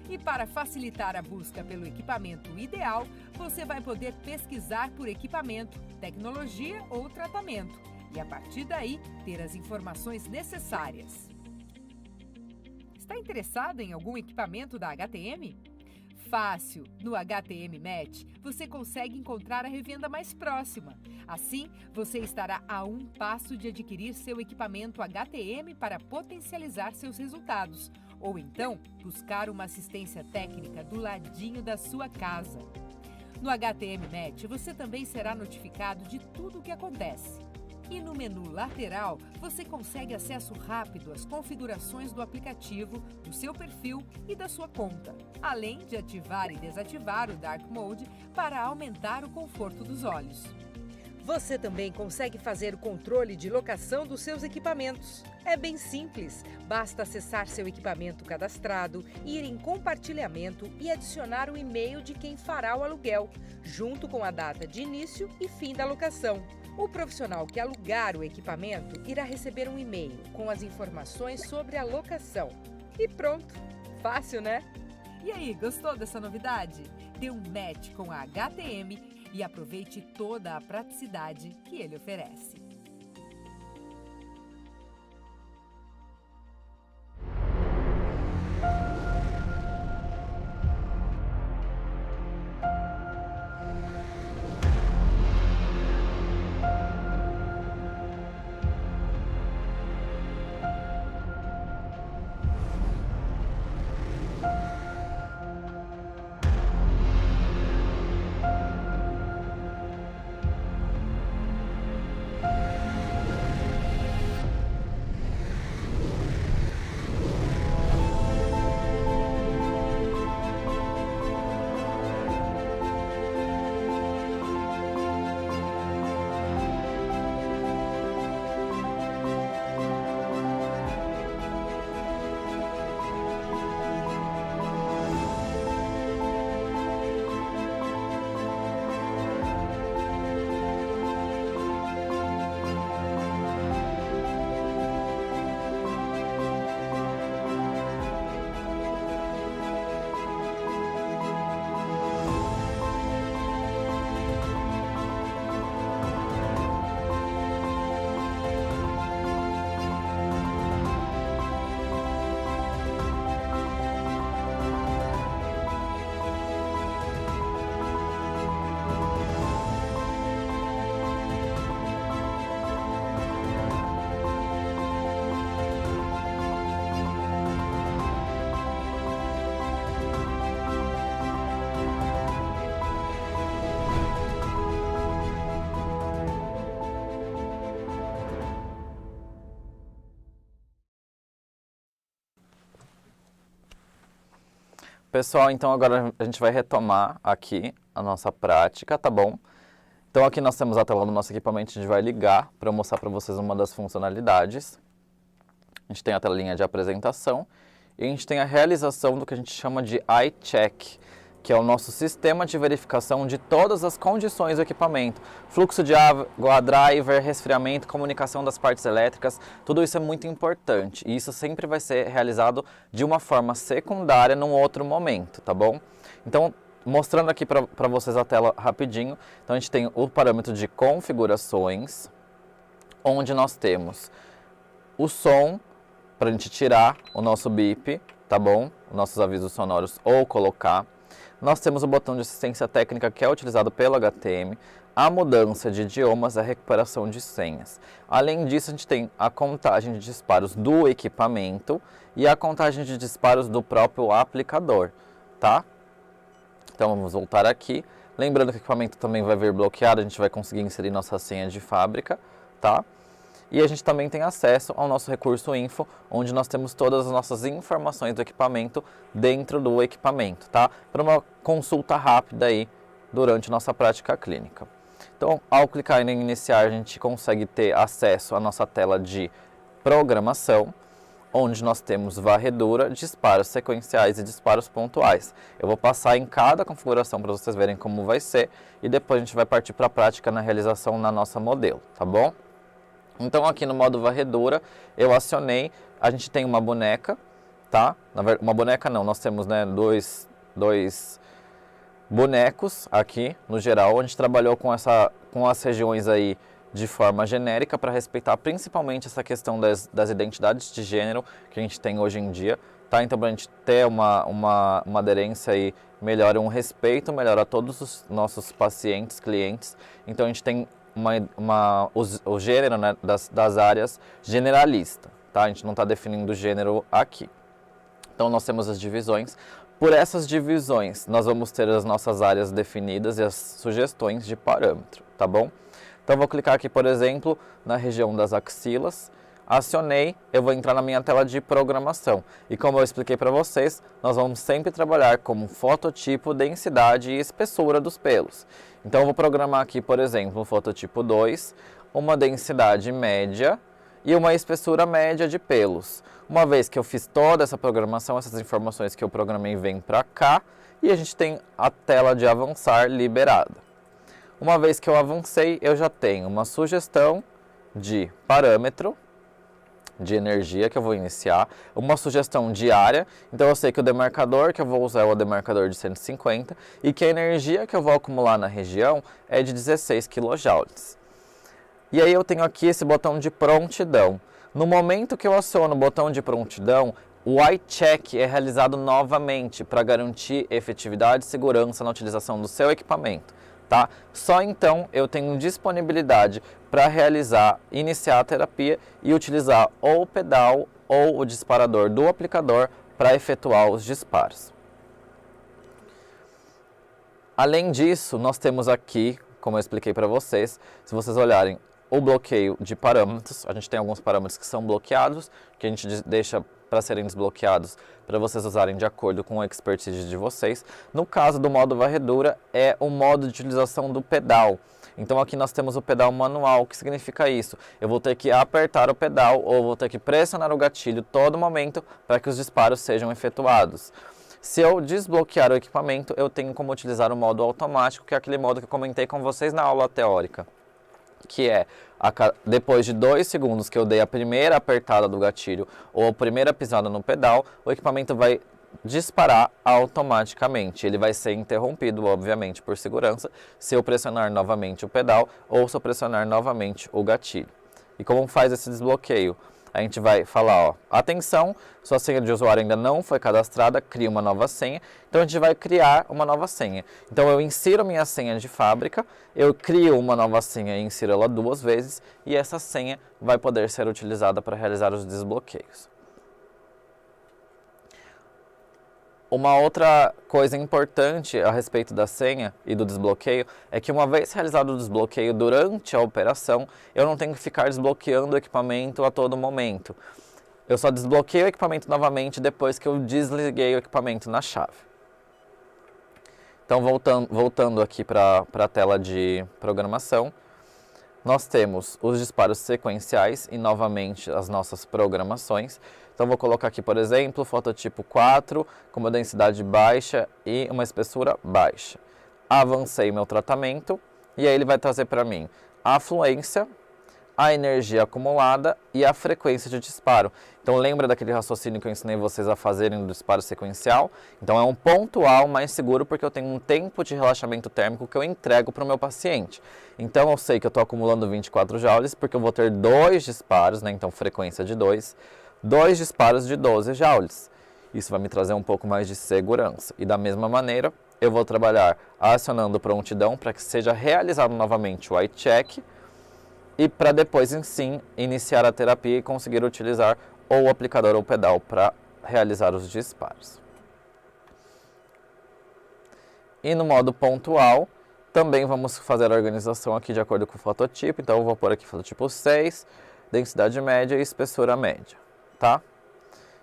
E para facilitar a busca pelo equipamento ideal, você vai poder pesquisar por equipamento, tecnologia ou tratamento, e a partir daí ter as informações necessárias. Está interessado em algum equipamento da HTM? Fácil! No HTM Match, você consegue encontrar a revenda mais próxima. Assim, você estará a um passo de adquirir seu equipamento HTM para potencializar seus resultados, ou então buscar uma assistência técnica do ladinho da sua casa. No HTM Match, você também será notificado de tudo o que acontece. E no menu lateral, você consegue acesso rápido às configurações do aplicativo, do seu perfil e da sua conta, além de ativar e desativar o Dark Mode para aumentar o conforto dos olhos. Você também consegue fazer o controle de locação dos seus equipamentos. É bem simples, basta acessar seu equipamento cadastrado, ir em compartilhamento e adicionar o e-mail de quem fará o aluguel, junto com a data de início e fim da locação. O profissional que alugar o equipamento irá receber um e-mail com as informações sobre a locação. E pronto! Fácil, né? E aí, gostou dessa novidade? Dê um match com a HTM e aproveite toda a praticidade que ele oferece. Pessoal, então agora a gente vai retomar aqui a nossa prática, tá bom? Então aqui nós temos a tela do nosso equipamento, a gente vai ligar para mostrar para vocês uma das funcionalidades. A gente tem a telinha de apresentação e a gente tem a realização do que a gente chama de Eye Check, que é o nosso sistema de verificação de todas as condições do equipamento. Fluxo de água, driver, resfriamento, comunicação das partes elétricas, tudo isso é muito importante. E isso sempre vai ser realizado de uma forma secundária num outro momento, tá bom? Então, mostrando aqui para vocês a tela rapidinho. Então, a gente tem o parâmetro de configurações, onde nós temos o som, para a gente tirar o nosso bip, tá bom? Os nossos avisos sonoros ou colocar. Nós temos o botão de assistência técnica que é utilizado pelo HTM, a mudança de idiomas, a recuperação de senhas. Além disso, a gente tem a contagem de disparos do equipamento e a contagem de disparos do próprio aplicador, tá? Então vamos voltar aqui. Lembrando que o equipamento também vai vir bloqueado, a gente vai conseguir inserir nossa senha de fábrica, tá? E a gente também tem acesso ao nosso recurso Info, onde nós temos todas as nossas informações do equipamento dentro do equipamento, tá? Para uma consulta rápida aí durante nossa prática clínica. Então, ao clicar em iniciar, a gente consegue ter acesso à nossa tela de programação, onde nós temos varredura, disparos sequenciais e disparos pontuais. Eu vou passar em cada configuração para vocês verem como vai ser e depois a gente vai partir para a prática na realização na nossa modelo, tá bom? Então aqui no modo varredura, eu acionei, a gente tem uma boneca, tá? Uma boneca não, nós temos, né, dois bonecos aqui, no geral, a gente trabalhou com as regiões aí de forma genérica para respeitar principalmente essa questão das identidades de gênero que a gente tem hoje em dia, tá? Então para a gente ter uma aderência aí melhor, um respeito melhor a todos os nossos pacientes, clientes, então a gente tem o gênero, né, das áreas generalista, tá? A gente não está definindo o gênero aqui. Então nós temos as divisões. Por essas divisões, nós vamos ter as nossas áreas definidas e as sugestões de parâmetro, tá bom? Então, vou clicar aqui, por exemplo, na região das axilas, acionei, eu vou entrar na minha tela de programação. E como eu expliquei para vocês, nós vamos sempre trabalhar com fototipo, densidade e espessura dos pelos. Então, eu vou programar aqui, por exemplo, o fototipo 2, uma densidade média e uma espessura média de pelos. Uma vez que eu fiz toda essa programação, essas informações que eu programei vêm para cá e a gente tem a tela de avançar liberada. Uma vez que eu avancei, eu já tenho uma sugestão de parâmetro, de energia que eu vou iniciar, uma sugestão de área, então eu sei que o demarcador que eu vou usar é o demarcador de 150 e que a energia que eu vou acumular na região é de 16 kJ. E aí eu tenho aqui esse botão de prontidão. No momento que eu aciono o botão de prontidão, o iCheck é realizado novamente para garantir efetividade e segurança na utilização do seu equipamento, tá? Só então eu tenho disponibilidade para iniciar a terapia e utilizar ou o pedal ou o disparador do aplicador para efetuar os disparos. Além disso, nós temos aqui, como eu expliquei para vocês, se vocês olharem o bloqueio de parâmetros, a gente tem alguns parâmetros que são bloqueados, que a gente deixa para serem desbloqueados para vocês usarem de acordo com a expertise de vocês. No caso do modo varredura, é o modo de utilização do pedal. Então aqui nós temos o pedal manual. O que significa isso? Eu vou ter que apertar o pedal ou vou ter que pressionar o gatilho todo momento para que os disparos sejam efetuados. Se eu desbloquear o equipamento, eu tenho como utilizar o modo automático, que é aquele modo que eu comentei com vocês na aula teórica, que é depois de 2 segundos que eu dei a primeira apertada do gatilho ou a primeira pisada no pedal, o equipamento vai disparar automaticamente. Ele vai ser interrompido, obviamente, por segurança, se eu pressionar novamente o pedal ou se eu pressionar novamente o gatilho. E como faz esse desbloqueio? A gente vai falar, ó, atenção, sua senha de usuário ainda não foi cadastrada, cria uma nova senha. Então a gente vai criar uma nova senha. Então eu insiro minha senha de fábrica, eu crio uma nova senha e insiro ela 2 vezes e essa senha vai poder ser utilizada para realizar os desbloqueios. Uma outra coisa importante a respeito da senha e do desbloqueio é que uma vez realizado o desbloqueio durante a operação, eu não tenho que ficar desbloqueando o equipamento a todo momento. Eu só desbloqueio o equipamento novamente depois que eu desliguei o equipamento na chave. Então, voltando aqui para a tela de programação, nós temos os disparos sequenciais e novamente as nossas programações. Então, vou colocar aqui, por exemplo, fototipo 4, com uma densidade baixa e uma espessura baixa. Avancei meu tratamento e aí ele vai trazer para mim a fluência, a energia acumulada e a frequência de disparo. Então, lembra daquele raciocínio que eu ensinei vocês a fazerem no disparo sequencial? Então, é um pontual mais seguro porque eu tenho um tempo de relaxamento térmico que eu entrego para o meu paciente. Então, eu sei que eu estou acumulando 24 joules porque eu vou ter 2 disparos, né? Então, frequência de 2 disparos de 12 joules. Isso vai me trazer um pouco mais de segurança. E da mesma maneira, eu vou trabalhar acionando prontidão para que seja realizado novamente o iCheck e para depois, sim, iniciar a terapia e conseguir utilizar ou o aplicador ou o pedal para realizar os disparos. E no modo pontual, também vamos fazer a organização aqui de acordo com o fototipo. Então, eu vou pôr aqui fototipo 6, densidade média e espessura média, tá?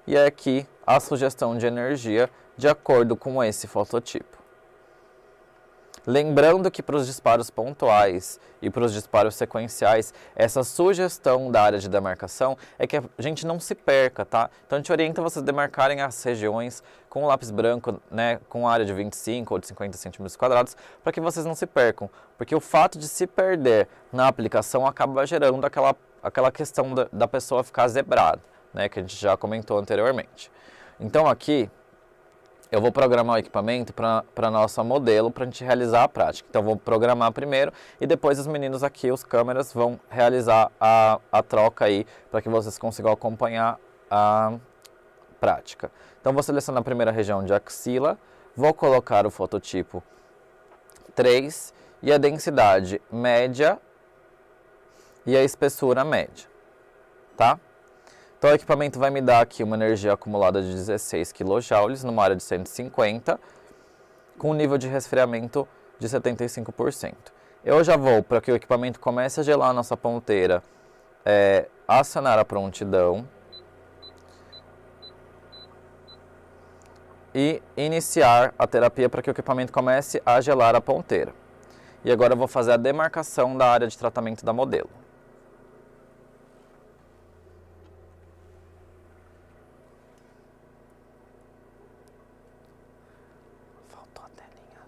E aqui a sugestão de energia de acordo com esse fototipo. Lembrando que para os disparos pontuais e para os disparos sequenciais, essa sugestão da área de demarcação é que a gente não se perca, tá? Então a gente orienta vocês a demarcarem as regiões com lápis branco, né, com área de 25 ou de 50 centímetros quadrados, para que vocês não se percam. Porque o fato de se perder na aplicação acaba gerando aquela questão da pessoa ficar zebrada, né, que a gente já comentou anteriormente. Então aqui eu vou programar o equipamento para nosso modelo, para a gente realizar a prática. Então, eu vou programar primeiro e depois os meninos aqui, os câmeras, vão realizar a troca aí, para que vocês consigam acompanhar a prática. Então, vou selecionar a primeira região de axila, vou colocar o fototipo 3 e a densidade média e a espessura média, tá? Então o equipamento vai me dar aqui uma energia acumulada de 16 kJ numa área de 150, com um nível de resfriamento de 75%. Eu já vou, para que o equipamento comece a gelar a nossa ponteira, acionar a prontidão e iniciar a terapia para que o equipamento comece a gelar a ponteira. E agora eu vou fazer a demarcação da área de tratamento da modelo. Faltou a telinha.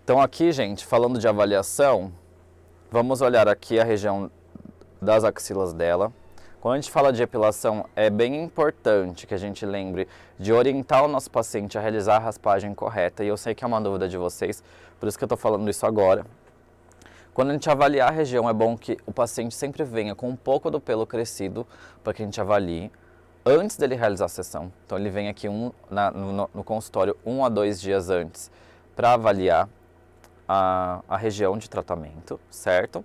Então aqui, gente, falando de avaliação, vamos olhar aqui a região das axilas dela. Quando a gente fala de epilação, é bem importante que a gente lembre de orientar o nosso paciente a realizar a raspagem correta. E eu sei que é uma dúvida de vocês, por isso que eu estou falando isso agora. Quando a gente avaliar a região, é bom que o paciente sempre venha com um pouco do pelo crescido, para que a gente avalie antes dele realizar a sessão. Então ele vem aqui no consultório 1 a 2 dias antes para avaliar a região de tratamento, certo?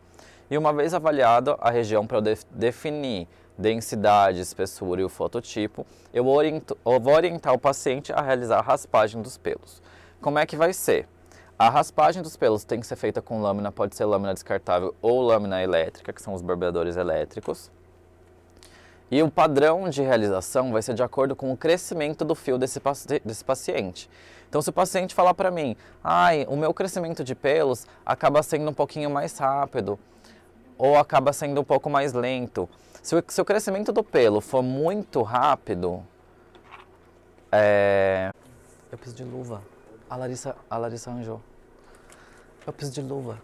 E uma vez avaliada a região para eu definir densidade, espessura e o fototipo, eu vou orientar o paciente a realizar a raspagem dos pelos. Como é que vai ser? A raspagem dos pelos tem que ser feita com lâmina, pode ser lâmina descartável ou lâmina elétrica, que são os barbeadores elétricos. E o padrão de realização vai ser de acordo com o crescimento do fio desse paciente. Então, se o paciente falar para mim, o meu crescimento de pelos acaba sendo um pouquinho mais rápido, ou acaba sendo um pouco mais lento. Se o crescimento do pelo for muito rápido, eu preciso de luva. A Larissa arranjou. Eu preciso de luva.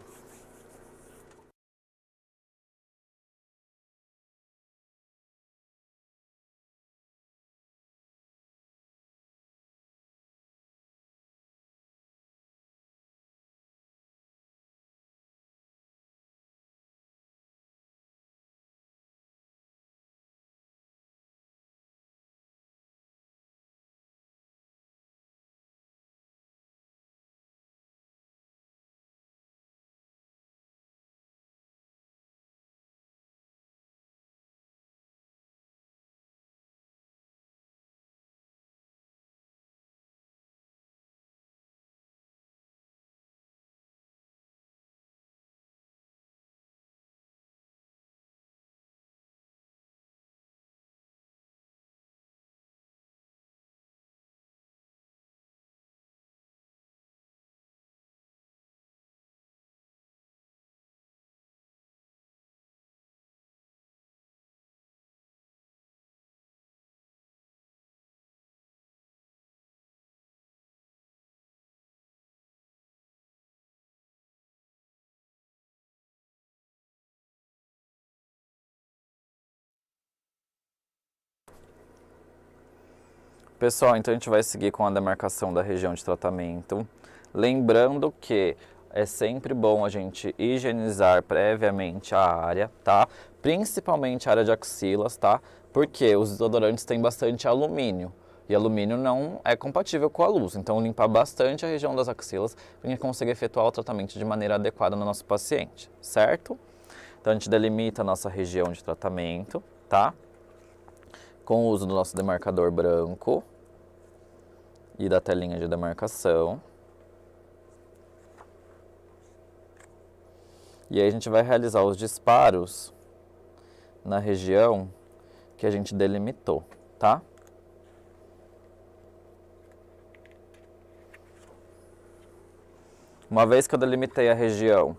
Pessoal, então a gente vai seguir com a demarcação da região de tratamento. Lembrando que é sempre bom a gente higienizar previamente a área, tá? Principalmente a área de axilas, tá? Porque os desodorantes têm bastante alumínio. E alumínio não é compatível com a luz. Então, limpar bastante a região das axilas para a gente conseguir efetuar o tratamento de maneira adequada no nosso paciente, certo? Então, a gente delimita a nossa região de tratamento, tá? Com o uso do nosso demarcador branco e da telinha de demarcação. E aí a gente vai realizar os disparos na região que a gente delimitou, tá? Uma vez que eu delimitei a região,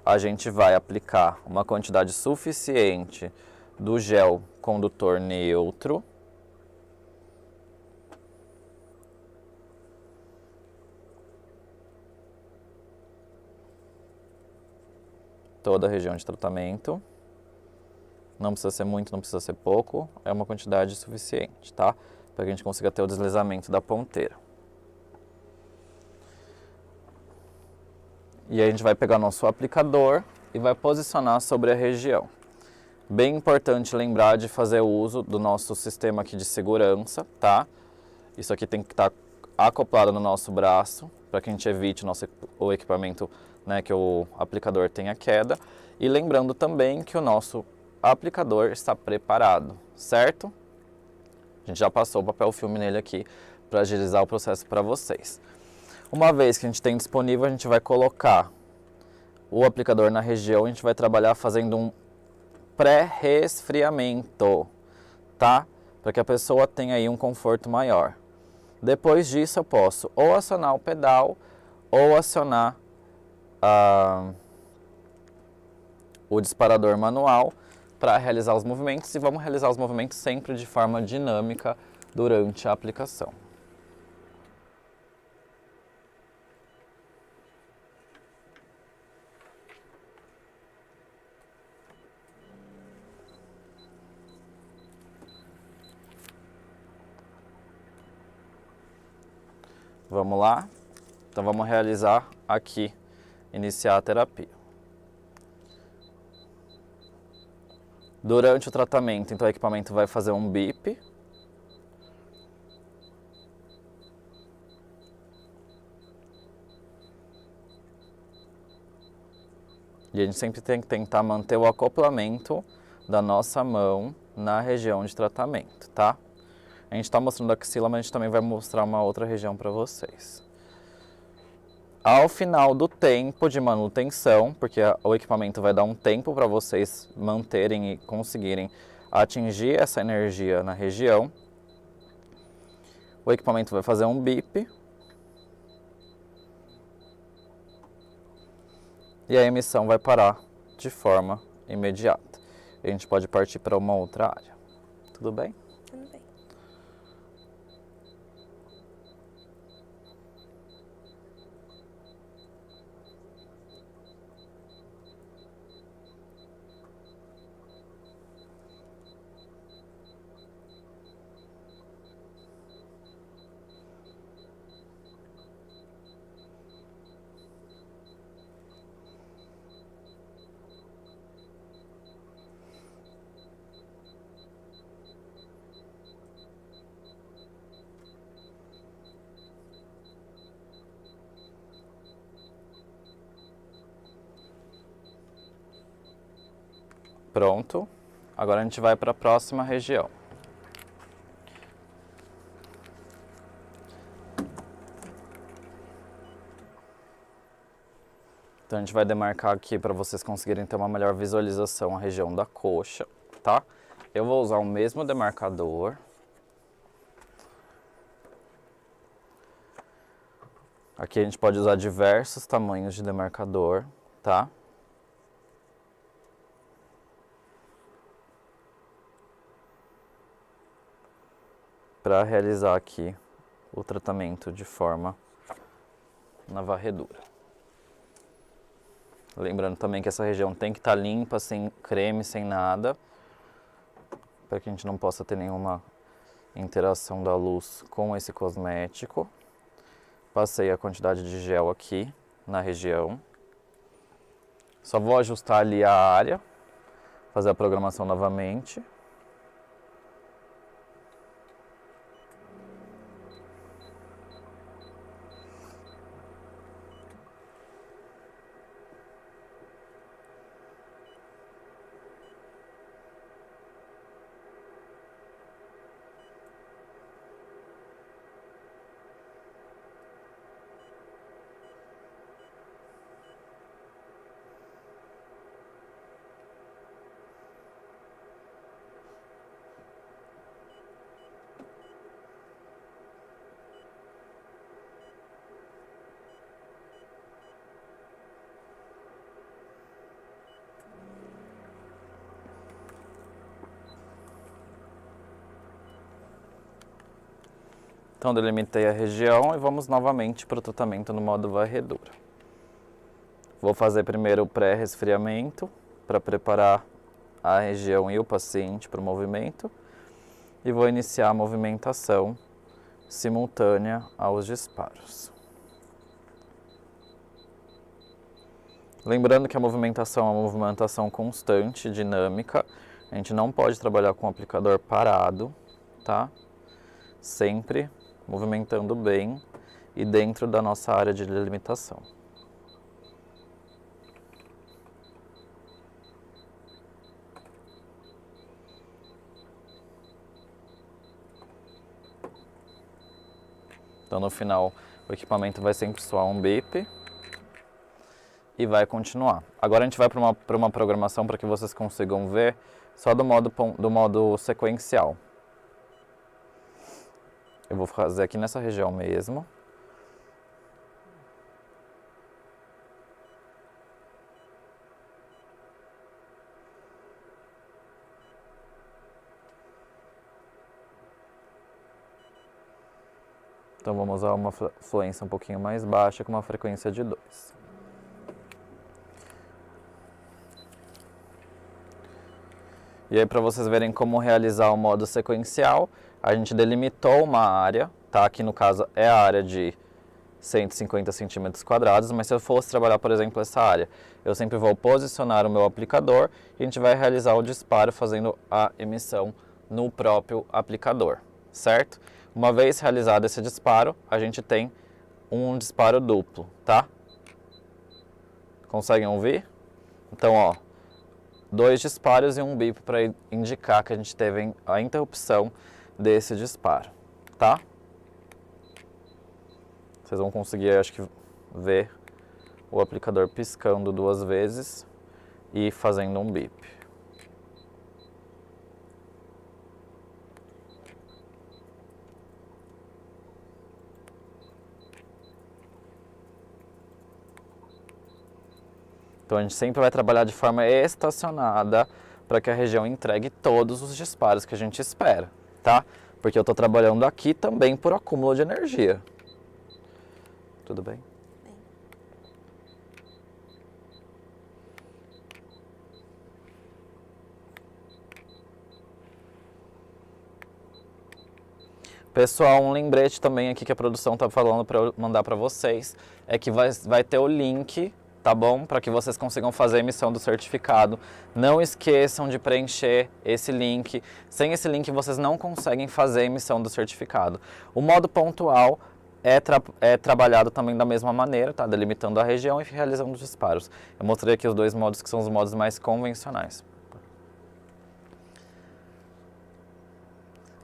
a gente vai aplicar uma quantidade suficiente do gel condutor neutro. Toda a região de tratamento. Não precisa ser muito, não precisa ser pouco. É uma quantidade suficiente, tá? Para que a gente consiga ter o deslizamento da ponteira. E aí a gente vai pegar nosso aplicador e vai posicionar sobre a região. Bem importante lembrar de fazer o uso do nosso sistema aqui de segurança, tá? Isso aqui tem que estar acoplada no nosso braço, para que a gente evite o equipamento, né, que o aplicador tenha queda. E lembrando também que o nosso aplicador está preparado, certo? A gente já passou o papel filme nele aqui para agilizar o processo para vocês. Uma vez que a gente tem disponível, a gente vai colocar o aplicador na região, a gente vai trabalhar fazendo um pré-resfriamento, tá? Para que a pessoa tenha aí um conforto maior. Depois disso eu posso ou acionar o pedal ou acionar o disparador manual para realizar os movimentos, e vamos realizar os movimentos sempre de forma dinâmica durante a aplicação. Vamos lá? Então vamos realizar aqui, iniciar a terapia. Durante o tratamento, então o equipamento vai fazer um bip. E a gente sempre tem que tentar manter o acoplamento da nossa mão na região de tratamento, tá? A gente está mostrando a axila, mas a gente também vai mostrar uma outra região para vocês. Ao final do tempo de manutenção, porque o equipamento vai dar um tempo para vocês manterem e conseguirem atingir essa energia na região, o equipamento vai fazer um bip e a emissão vai parar de forma imediata. A gente pode partir para uma outra área. Tudo bem? Tudo bem. Pronto. Agora a gente vai para a próxima região. Então a gente vai demarcar aqui para vocês conseguirem ter uma melhor visualização a região da coxa, tá? Eu vou usar o mesmo demarcador. Aqui a gente pode usar diversos tamanhos de demarcador, tá? Para realizar aqui o tratamento de forma na varredura. Lembrando também que essa região tem que estar limpa, sem creme, sem nada, para que a gente não possa ter nenhuma interação da luz com esse cosmético. Passei a quantidade de gel aqui na região. Só vou ajustar ali a área, fazer a programação novamente. Então delimitei a região e vamos novamente para o tratamento no modo varredura. Vou fazer primeiro o pré-resfriamento para preparar a região e o paciente para o movimento e vou iniciar a movimentação simultânea aos disparos. Lembrando que a movimentação é uma movimentação constante, dinâmica. A gente não pode trabalhar com o aplicador parado, tá? Sempre movimentando bem e dentro da nossa área de delimitação. Então, no final, o equipamento vai sempre soar um bip e vai continuar. Agora a gente vai para uma programação para que vocês consigam ver só do modo sequencial. Eu vou fazer aqui nessa região mesmo. Então vamos usar uma fluência um pouquinho mais baixa com uma frequência de 2. E aí, para vocês verem como realizar o modo sequencial, a gente delimitou uma área, tá? Aqui no caso é a área de 150 centímetros quadrados, mas se eu fosse trabalhar, por exemplo, essa área, eu sempre vou posicionar o meu aplicador e a gente vai realizar o disparo fazendo a emissão no próprio aplicador, certo? Uma vez realizado esse disparo, a gente tem um disparo duplo, tá? Conseguem ouvir? Então, ó, 2 disparos e um bip para indicar que a gente teve a interrupção desse disparo, tá? Vocês vão conseguir, acho que, ver o aplicador piscando 2 vezes e fazendo um bip. Então a gente sempre vai trabalhar de forma estacionada para que a região entregue todos os disparos que a gente espera, tá? Porque eu estou trabalhando aqui também por acúmulo de energia. Tudo bem? Bem. Pessoal, um lembrete também aqui que a produção está falando para eu mandar para vocês, é que vai ter o link, tá bom? Para que vocês consigam fazer a emissão do certificado. Não esqueçam de preencher esse link. Sem esse link vocês não conseguem fazer a emissão do certificado. O modo pontual é trabalhado também da mesma maneira, tá? Delimitando a região e realizando os disparos. Eu mostrei aqui os 2 modos que são os modos mais convencionais.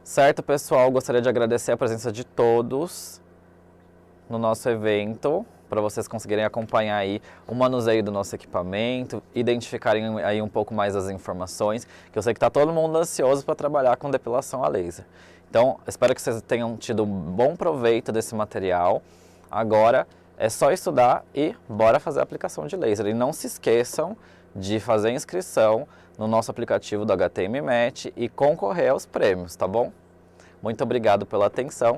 Certo, pessoal? Gostaria de agradecer a presença de todos no nosso evento, para vocês conseguirem acompanhar aí o manuseio do nosso equipamento, identificarem aí um pouco mais as informações, que eu sei que está todo mundo ansioso para trabalhar com depilação a laser. Então, espero que vocês tenham tido um bom proveito desse material. Agora é só estudar e bora fazer a aplicação de laser. E não se esqueçam de fazer a inscrição no nosso aplicativo do HTM Match e concorrer aos prêmios, tá bom? Muito obrigado pela atenção